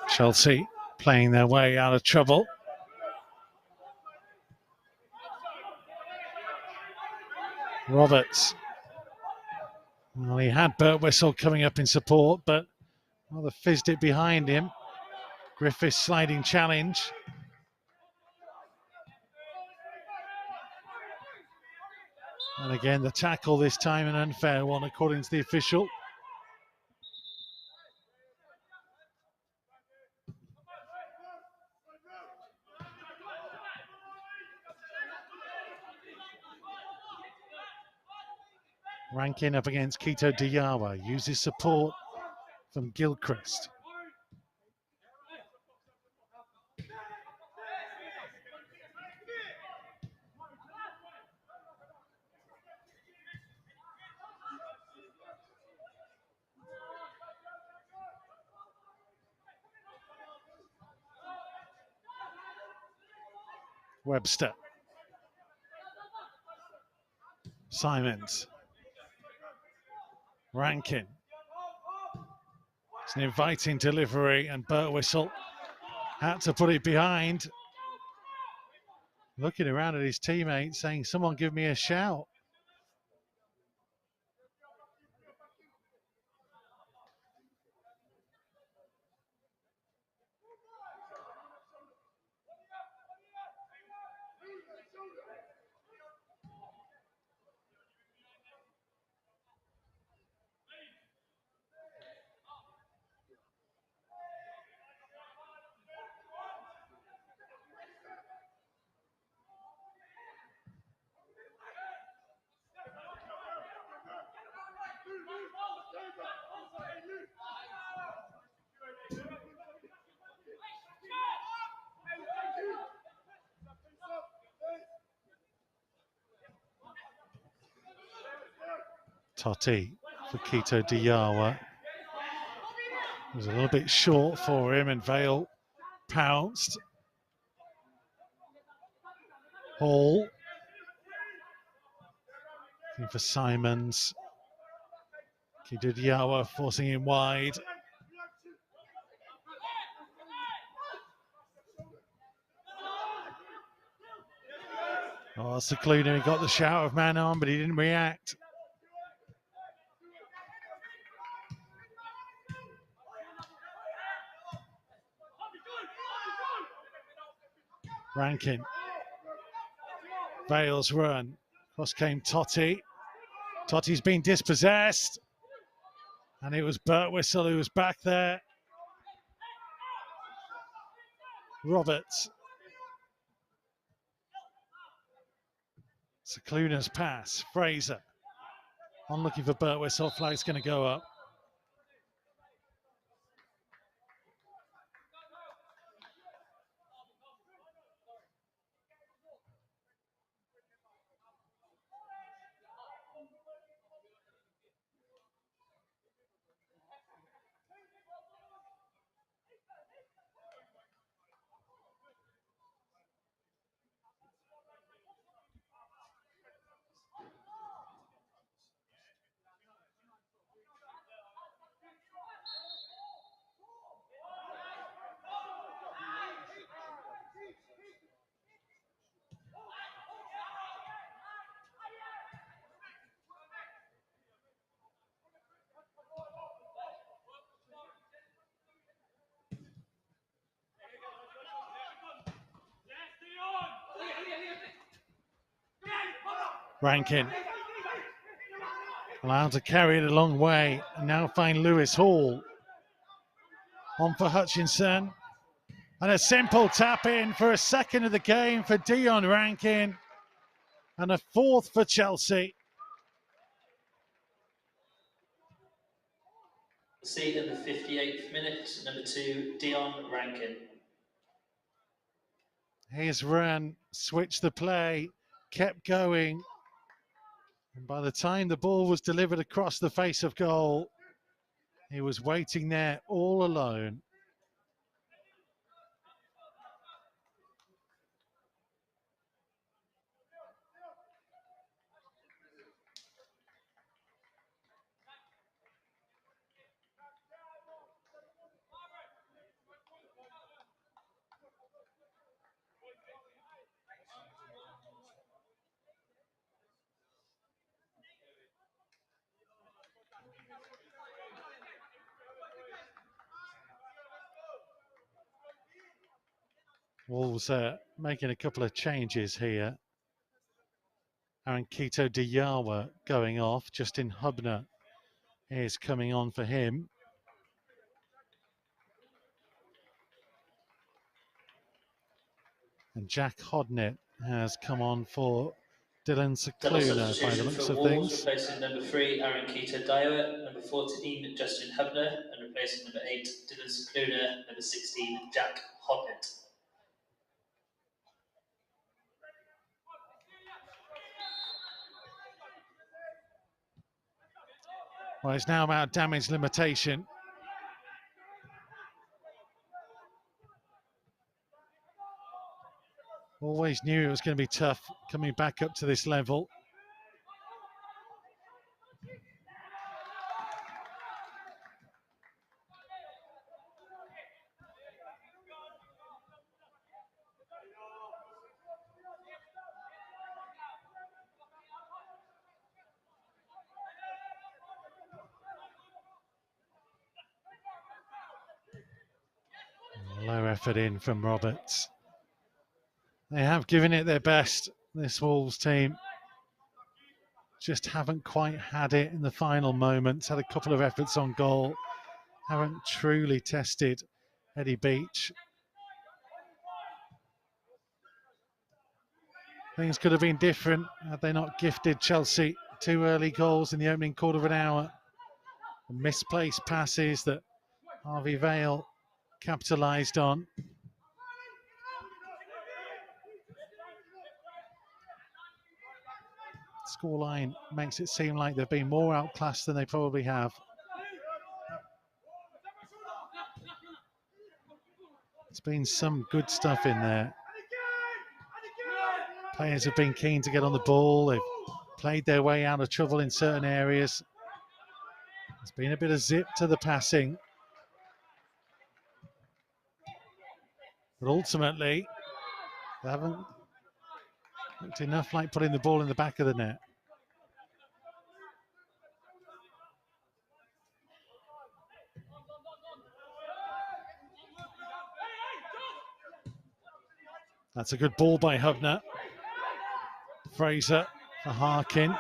Chelsea playing their way out of trouble. Roberts. Well, he had Birtwistle coming up in support, but rather fizzed it behind him. Griffiths sliding challenge. And again, the tackle this time an unfair one, according to the official. Rankin up against Keto Diyawa, uses support from Gilchrist. Webster. Simons. Rankin. It's an inviting delivery and Birtwistle had to put it behind. looking around at his teammates saying, someone give me a shout. Totti for Quito Diawa. It was a little bit short for him, and Vale pounced. Hall looking for Simons. Quito Diawa forcing him wide. Oh, Cicluna, he got the shout of man on, but he didn't react. Rankin. Vale's run. Cross came Totti. Totti's been dispossessed. And it was Birtwistle who was back there. Roberts. Cicluna's pass. Fraser. On looking for Birtwistle. Flag's going to go up. Rankin allowed to carry it a long way and now find Lewis Hall. On for Hutchinson. And a simple tap in for a second of the game for Dion Rankin. And a fourth for Chelsea. See in the 58th minute, number 2, Dion Rankin. His run, switched the play, kept going. And by the time the ball was delivered across the face of goal, he was waiting there all alone. Wolves making a couple of changes here. Aaron Quito Diawa going off. Justin Hubner is coming on for him. And Jack Hodnett has come on for Dylan Cicluna by the looks of things. Replacing number 3, Aaron Quito Diawa, number 14, Justin Hubner, and replacing number 8, Dylan Cicluna, number 16, Jack Hodnett. Well, it's now about damage limitation. Always knew it was going to be tough coming back up to this level. Low effort in from Roberts. They have given it their best, this Wolves team. Just haven't quite had it in the final moments. Had a couple of efforts on goal. Haven't truly tested Eddie Beach. Things could have been different had they not gifted Chelsea 2 early goals in the opening quarter of an hour. Misplaced passes that Harvey Vale capitalised on. Scoreline makes it seem like they've been more outclassed than they probably have. There's been some good stuff in there. Players have been keen to get on the ball. They've played their way out of trouble in certain areas. There's been a bit of zip to the passing. But ultimately, they haven't looked enough like putting the ball in the back of the net. That's a good ball by Hubner. Fraser for Harkin.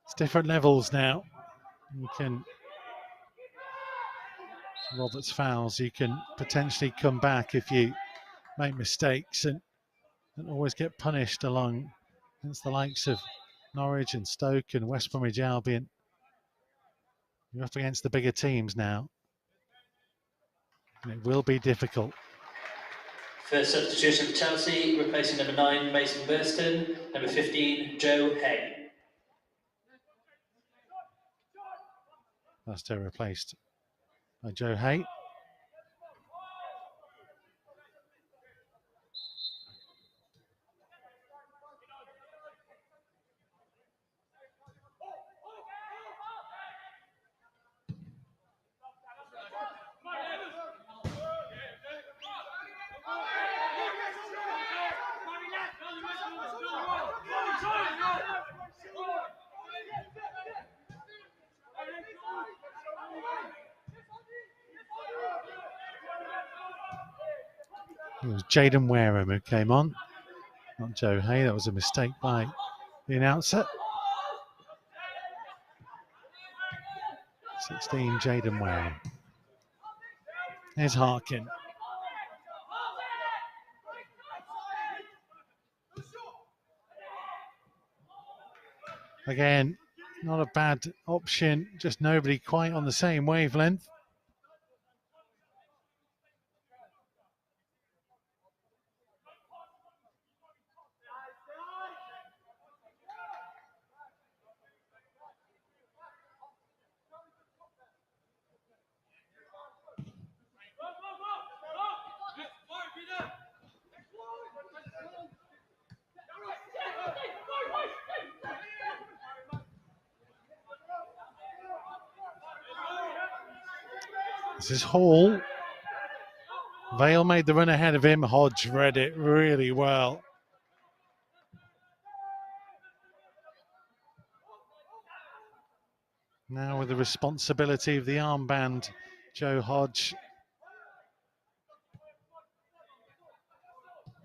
It's different levels now. You can, Roberts fouls, you can potentially come back if you make mistakes and always get punished along against the likes of Norwich and Stoke and West Bromwich Albion. You're up against the bigger teams now. And it will be difficult. First substitution for Chelsea, replacing number 9, Mason Burston, number 15, Joe Hay. Busto replaced by Joe Hay. It was Jaden Wareham who came on, not Joe Hay. That was a mistake by the announcer. 16, Jaden Wareham. Here's Harkin. Again, not a bad option, just nobody quite on the same wavelength. This is Hall. Vale made the run ahead of him. Hodge read it really well. Now with the responsibility of the armband, Joe Hodge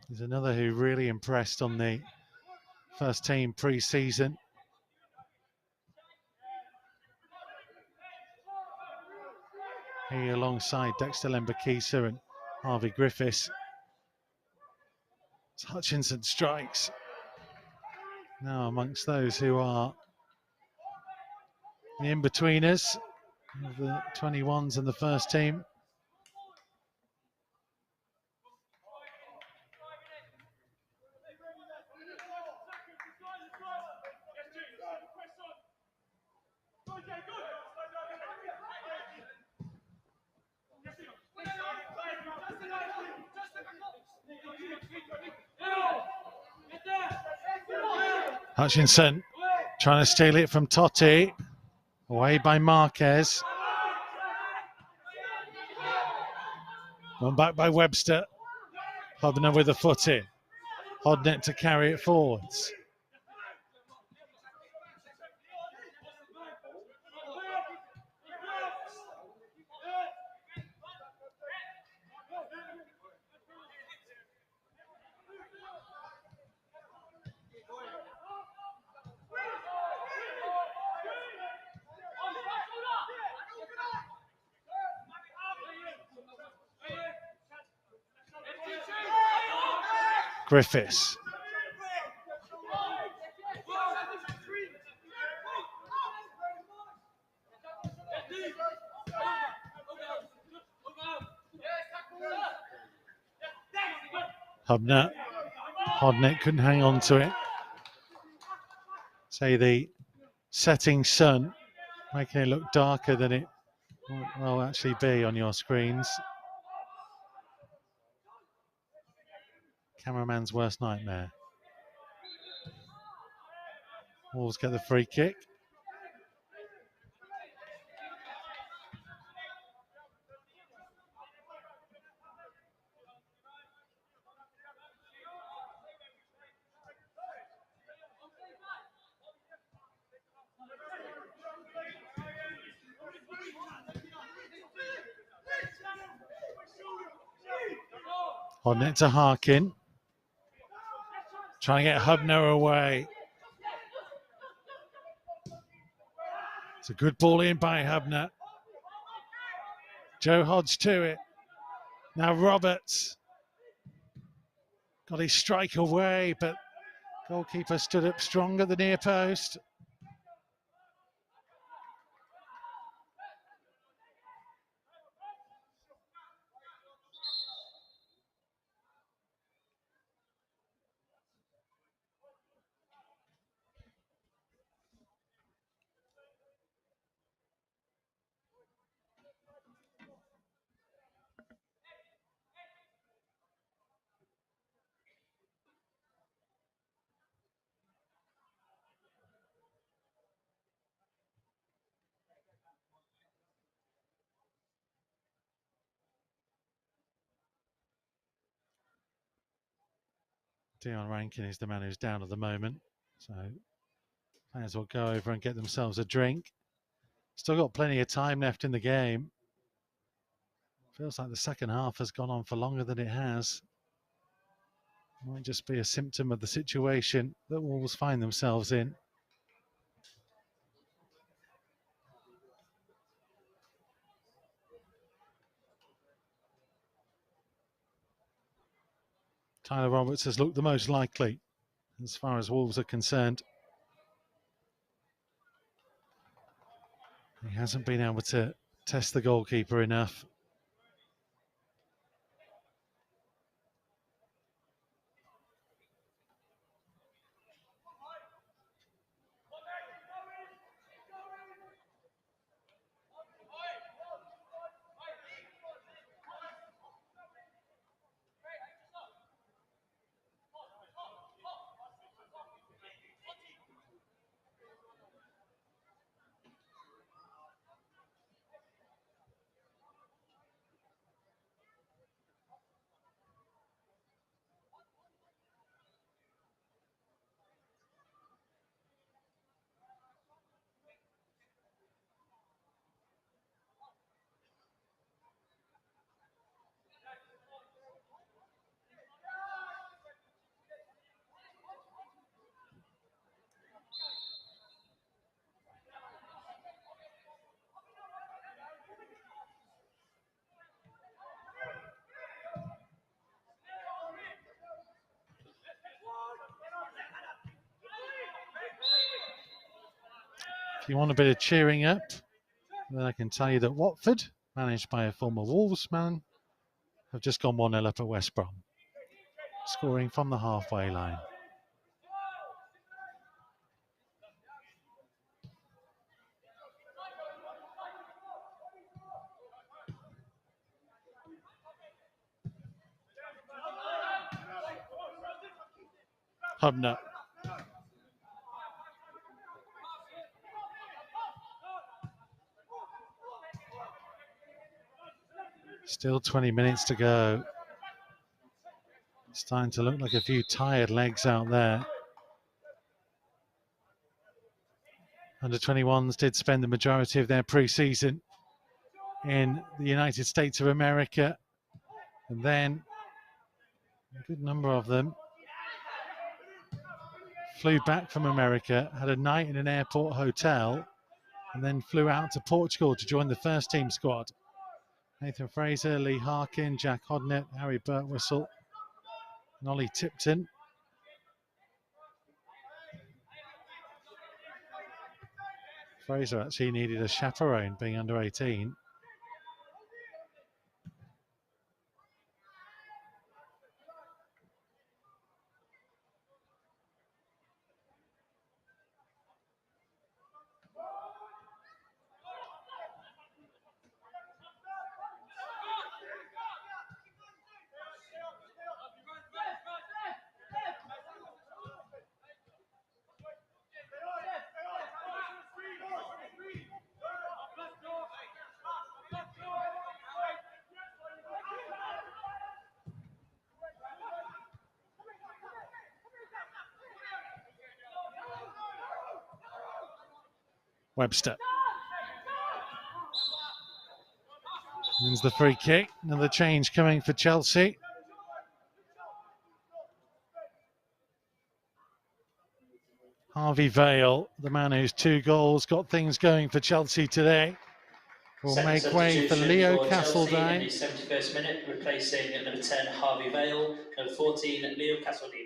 is another who really impressed on the first team pre-season. He alongside Dexter Lembakisa and Harvey Griffiths. Hutchinson strikes. Now amongst those who are the in-betweeners of the 21s and the first team. Hutchinson trying to steal it from Totti. Away by Marquez. One back by Webster. Hubner with a foot in. Hodnett to carry it forwards. Griffiths. Hubner. Hodnett couldn't hang on to it. Say the setting sun making it look darker than it will actually be on your screens. Cameraman's worst nightmare. Wolves get the free kick. Hodnett to Harkin. Trying to get Hubner away. It's a good ball in by Hubner. Joe Hodge to it. Now Roberts. Got his strike away, but goalkeeper stood up strong at the near post. Dion Rankin is the man who's down at the moment. So players will go over and get themselves a drink. Still got plenty of time left in the game. Feels like the second half has gone on for longer than it has. Might just be a symptom of the situation that Wolves find themselves in. Tyler Roberts has looked the most likely as far as Wolves are concerned. He hasn't been able to test the goalkeeper enough. If you want a bit of cheering up, then I can tell you that Watford, managed by a former Wolves man, have just gone 1-0 up at West Brom, scoring from the halfway line. Hubner. Still 20 minutes to go. It's starting to look like a few tired legs out there. Under-21s did spend the majority of their pre-season in the United States of America, and then a good number of them flew back from America, had a night in an airport hotel, and then flew out to Portugal to join the first team squad. Nathan Fraser, Lee Harkin, Jack Hodnett, Harry Birtwistle, and Ollie Tipton. Fraser actually needed a chaperone, being under 18. Webster wins the free kick. Another change coming for Chelsea. Harvey Vale, the man whose 2 goals got things going for Chelsea today, will make way for Leo Castledine. In the 71st minute, replacing number 10 Harvey Vale, number 14 Leo Castledine.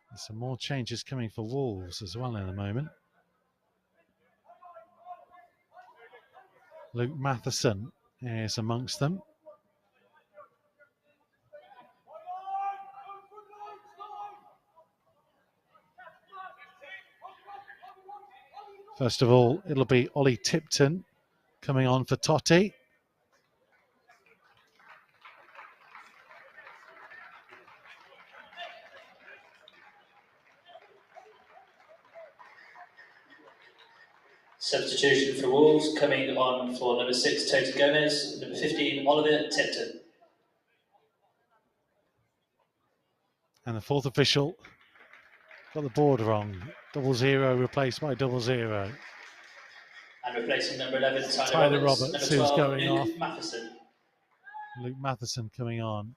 There's some more changes coming for Wolves as well in a moment. Luke Matheson is amongst them. First of all, it'll be Ollie Tipton coming on for Totti. Substitution for Wolves, coming on for number 6 Toti Gomez, number 15 Oliver Tipton. And the 4th official got the board wrong. 00 replaced by 00. And replacing number 11 Tyler Roberts, who's number 12 going Luke off. Matheson. Luke Matheson coming on.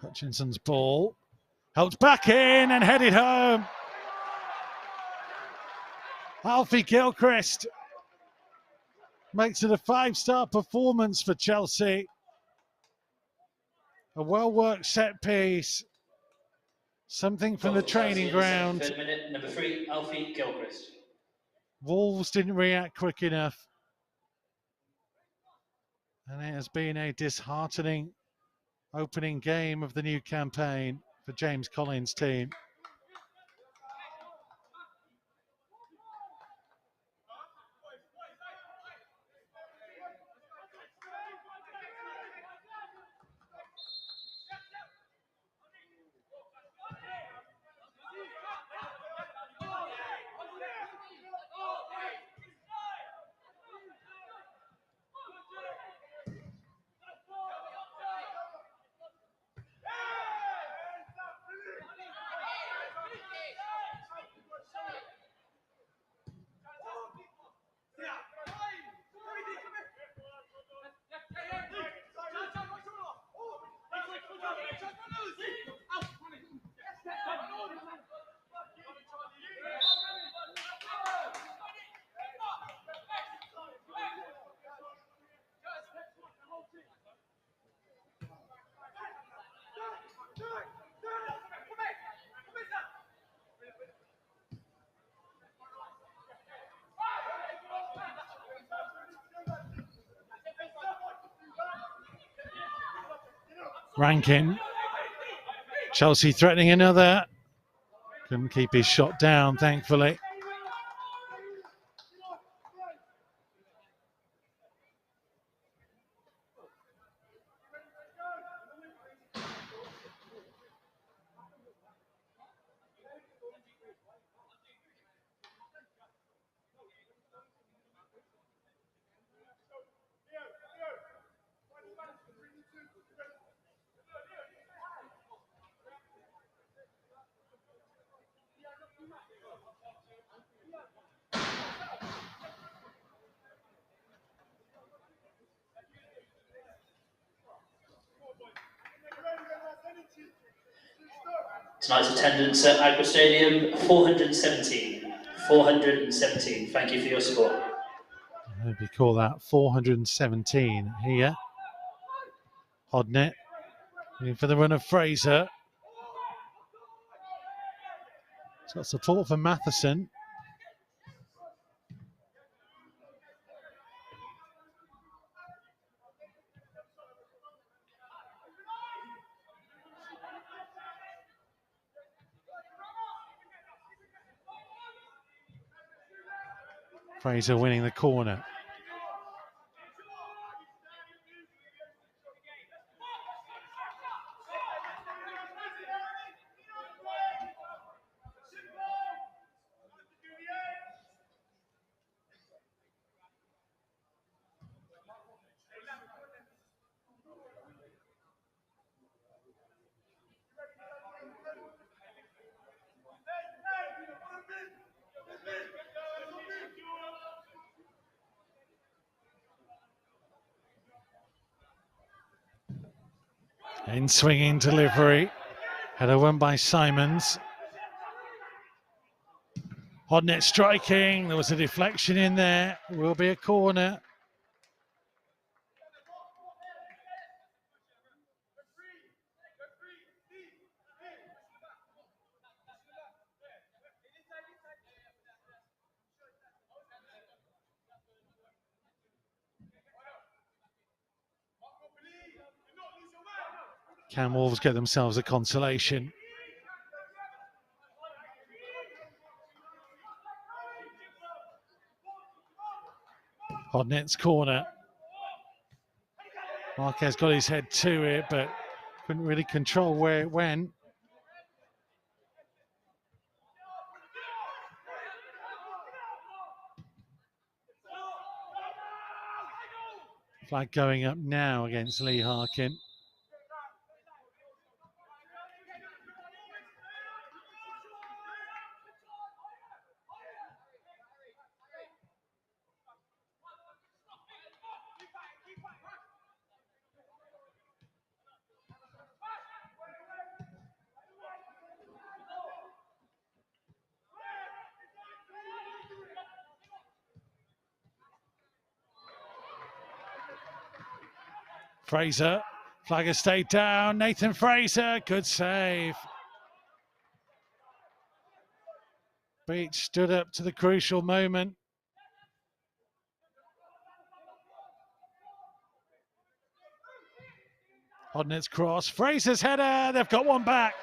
Hutchinson's ball helped back in and headed home. Alfie Gilchrist makes it a 5-star performance for Chelsea. A well-worked set piece. Something from the training ground. 3rd minute, number 3 Alfie Gilchrist. Wolves didn't react quick enough. And it has been a disheartening opening game of the new campaign for James Collins' team. Rankin Chelsea threatening another. Couldn't keep his shot down, thankfully. Tonight's attendance at Aggborough Stadium, 417. 417. Thank you for your support. We call that 417 here. Hodnett looking for the run of Fraser. It's got support for Matheson. Fraser winning the corner. In swinging delivery. Header won by Simons. Hodnett striking. There was a deflection in there. Will be a corner. Can Wolves get themselves a consolation? Hodnett's corner. Marquez got his head to it, but couldn't really control where it went. Flag going up now against Lee Harkin. Fraser, flag has stayed down. Nathan Fraser, good save. Beach stood up to the crucial moment. Hodnett's cross, Fraser's header, they've got one back.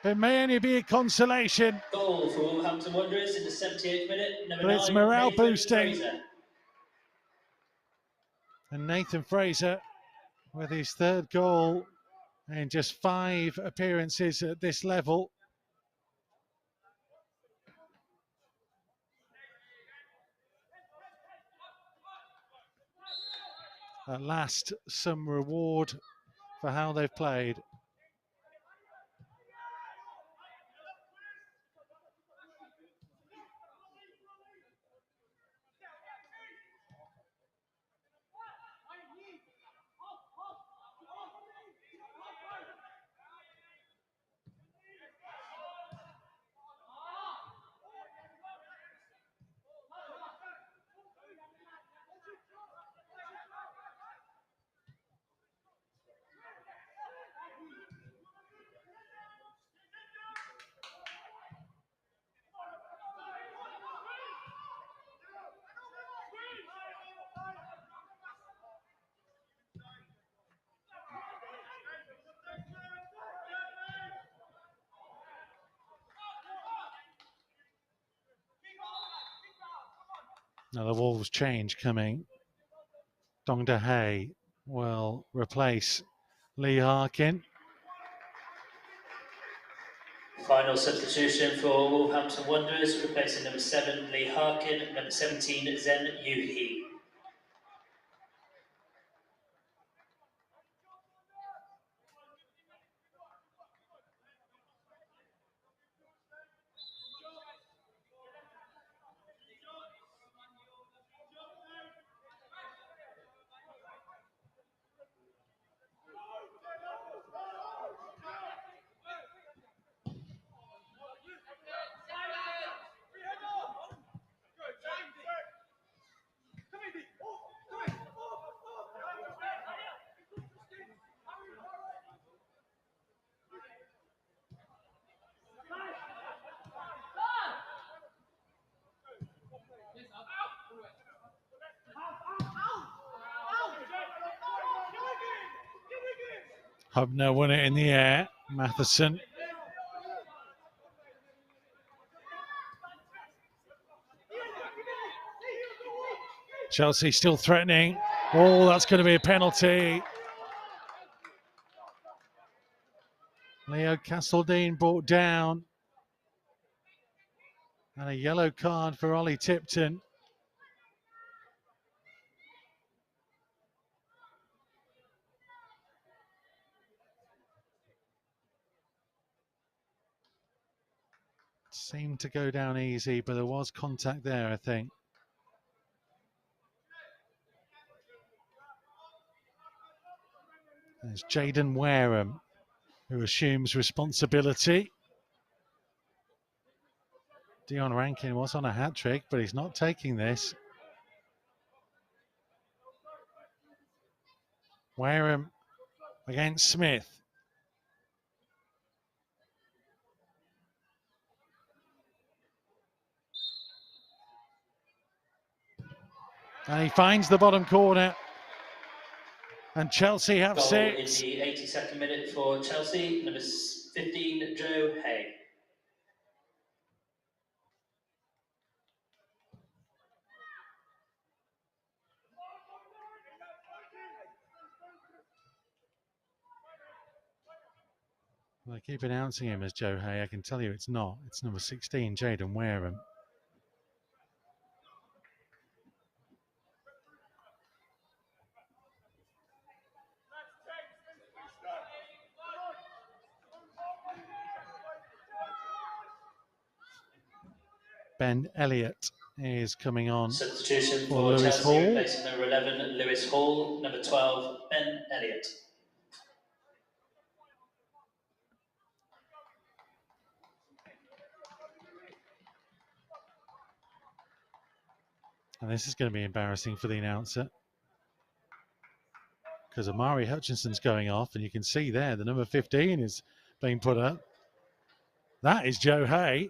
It may only be a consolation. Goal for Wolverhampton Wanderers in the 78th minute, number but 9, it's morale Nathan boosting. Fraser. And Nathan Fraser with his third goal in just 5 appearances at this level. At last, some reward for how they've played. Now the Wolves change coming. Dong De Hay will replace Lee Harkin. Final substitution for Wolverhampton Wanderers, replacing number 7 Lee Harkin, number 17 Zen Yu Hee. Hubner won it in the air. Matheson. Chelsea still threatening. Oh, that's going to be a penalty. Leo Castledine brought down. And a yellow card for Ollie Tipton. Seemed to go down easy, but there was contact there, I think. There's Jaden Wareham, who assumes responsibility. Dion Rankin was on a hat-trick, but he's not taking this. Wareham against Smith. And he finds the bottom corner. And Chelsea have Goal 6. In the 82nd minute for Chelsea, number 15 Joe Hay. Well, I keep announcing him as Joe Hay. I can tell you it's not. It's number 16, Jaden Wareham. Ben Elliott is coming on. Substitution for for Lewis Chelsea, Hall. replacing number 11 Lewis Hall, number 12 Ben Elliott. And this is going to be embarrassing for the announcer, because Amari Hutchinson's going off, and you can see there the number 15 is being put up. That is Joe Hay.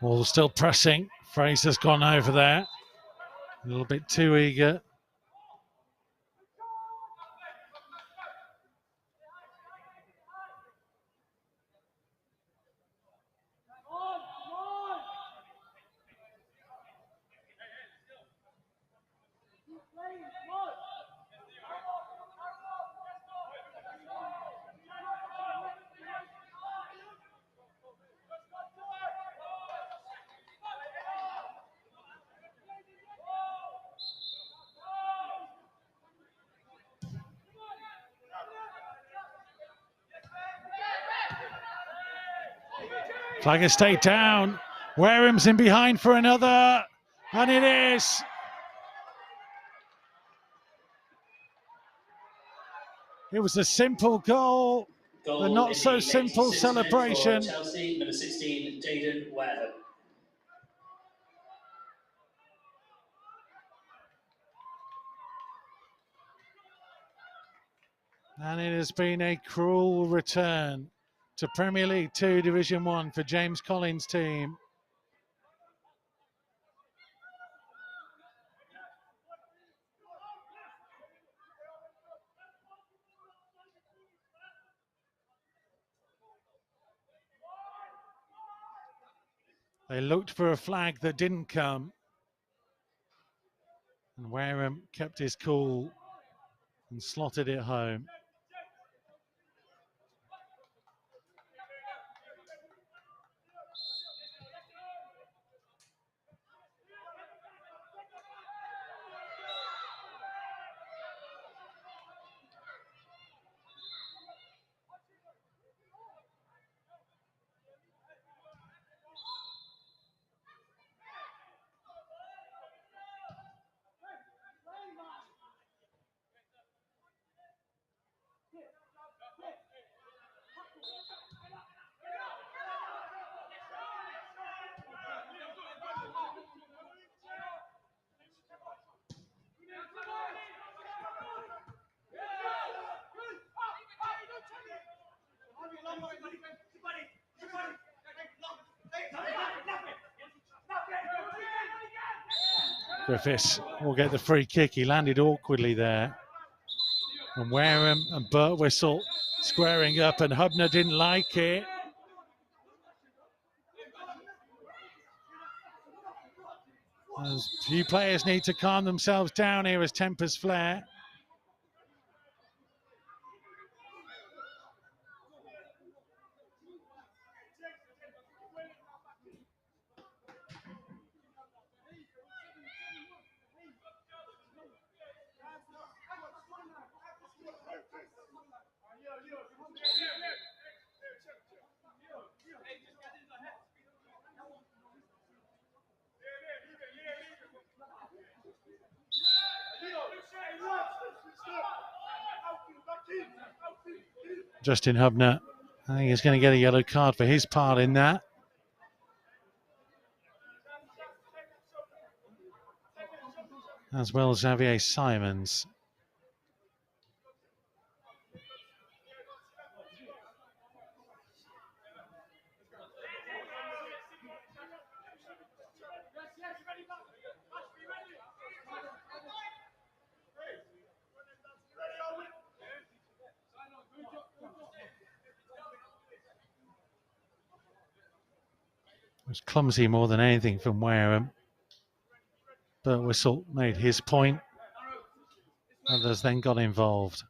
Wolves still pressing. Fraser's gone over there. A little bit too eager. Flagger stayed down. Wareham's in behind for another. And it is. It was a simple goal. The not so simple celebration. For Chelsea, number 16, Jaden Wareham. And it has been a cruel return to Premier League 2 Division 1 for James Collins' team. They looked for a flag that didn't come. And Wareham kept his cool and slotted it home. Griffiths will get the free kick. He landed awkwardly there. And Wareham and Birtwistle squaring up, and Hubner didn't like it. A few players need to calm themselves down here as tempers flare. Justin Hubner, I think he's going to get a yellow card for his part in that. As well as Xavier Simons. It was clumsy more than anything from Wareham. Birtwistle made his point. Others then got involved.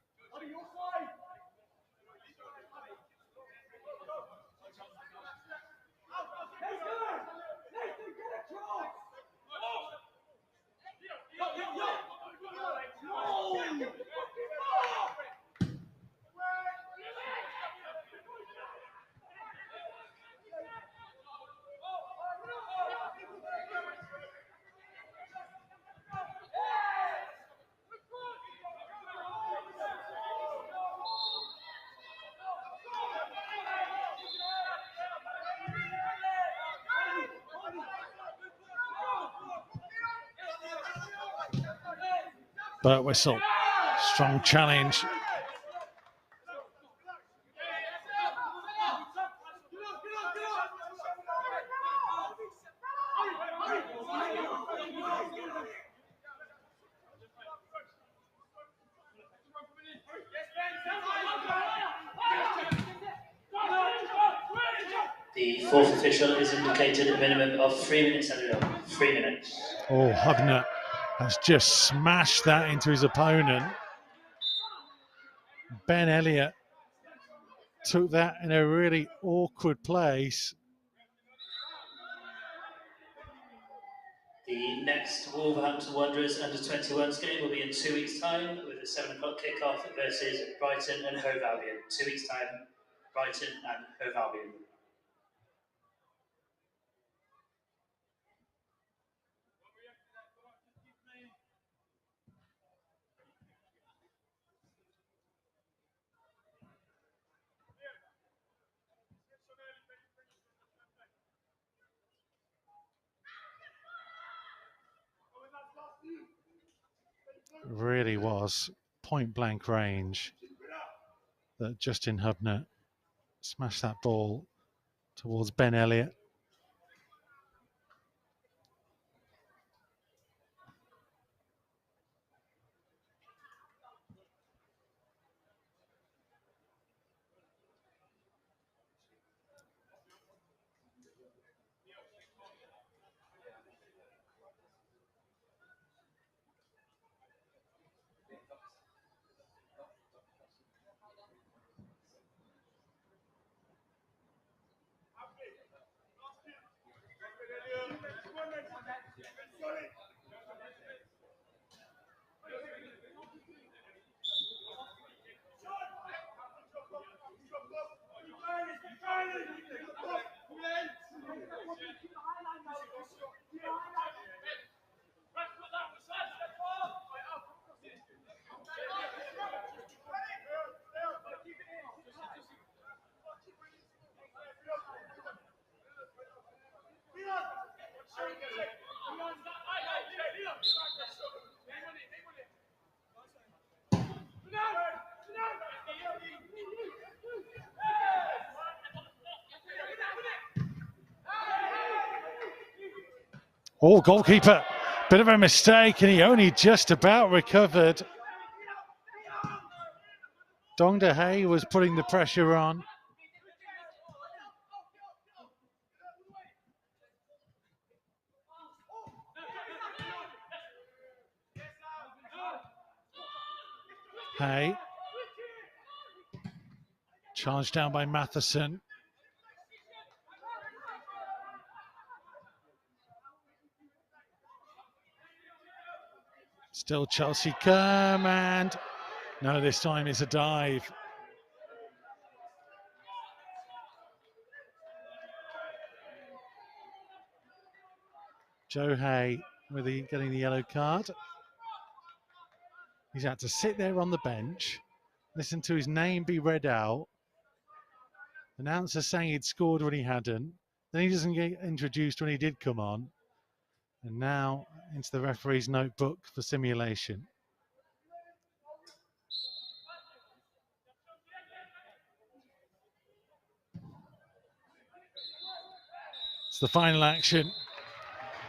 Birtwistle, strong challenge. The fourth official is indicated a minimum of 3 minutes and a 3 minutes. Oh, Hubner has just smashed that into his opponent. Ben Elliott took that in a really awkward place. The next Wolverhampton Wanderers under-21s game will be in 2 weeks' time with a 7 o'clock kickoff versus Brighton and Hove Albion. 2 weeks' time, Brighton and Hove Albion. Really was point blank range that Justin Hubner smashed that ball towards Ben Elliott. Oh, goalkeeper, bit of a mistake, and he only just about recovered. Dong De Hay was putting the pressure on. Hay. Charged down by Matheson. Still Chelsea come, and no, this time it's a dive. Joe Hay getting the yellow card. He's had to sit there on the bench, listen to his name be read out. Announcer saying he'd scored when he hadn't. Then he doesn't get introduced when he did come on. And now into the referee's notebook for simulation. It's the final action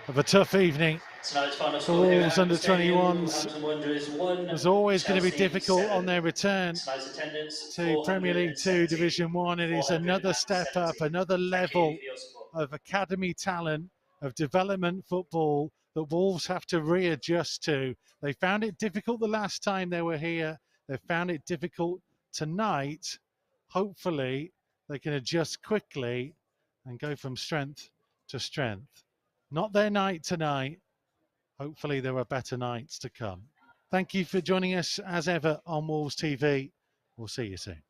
of a tough evening. The Wolves under-21s was always going to be difficult on their return to Premier League 2 Division 1. It is another step up, another level of academy talent, of development football that Wolves have to readjust to. They found it difficult the last time they were here. They found it difficult tonight. Hopefully they can adjust quickly and go from strength to strength. Not their night tonight. Hopefully there are better nights to come. Thank you for joining us as ever on Wolves TV. We'll see you soon.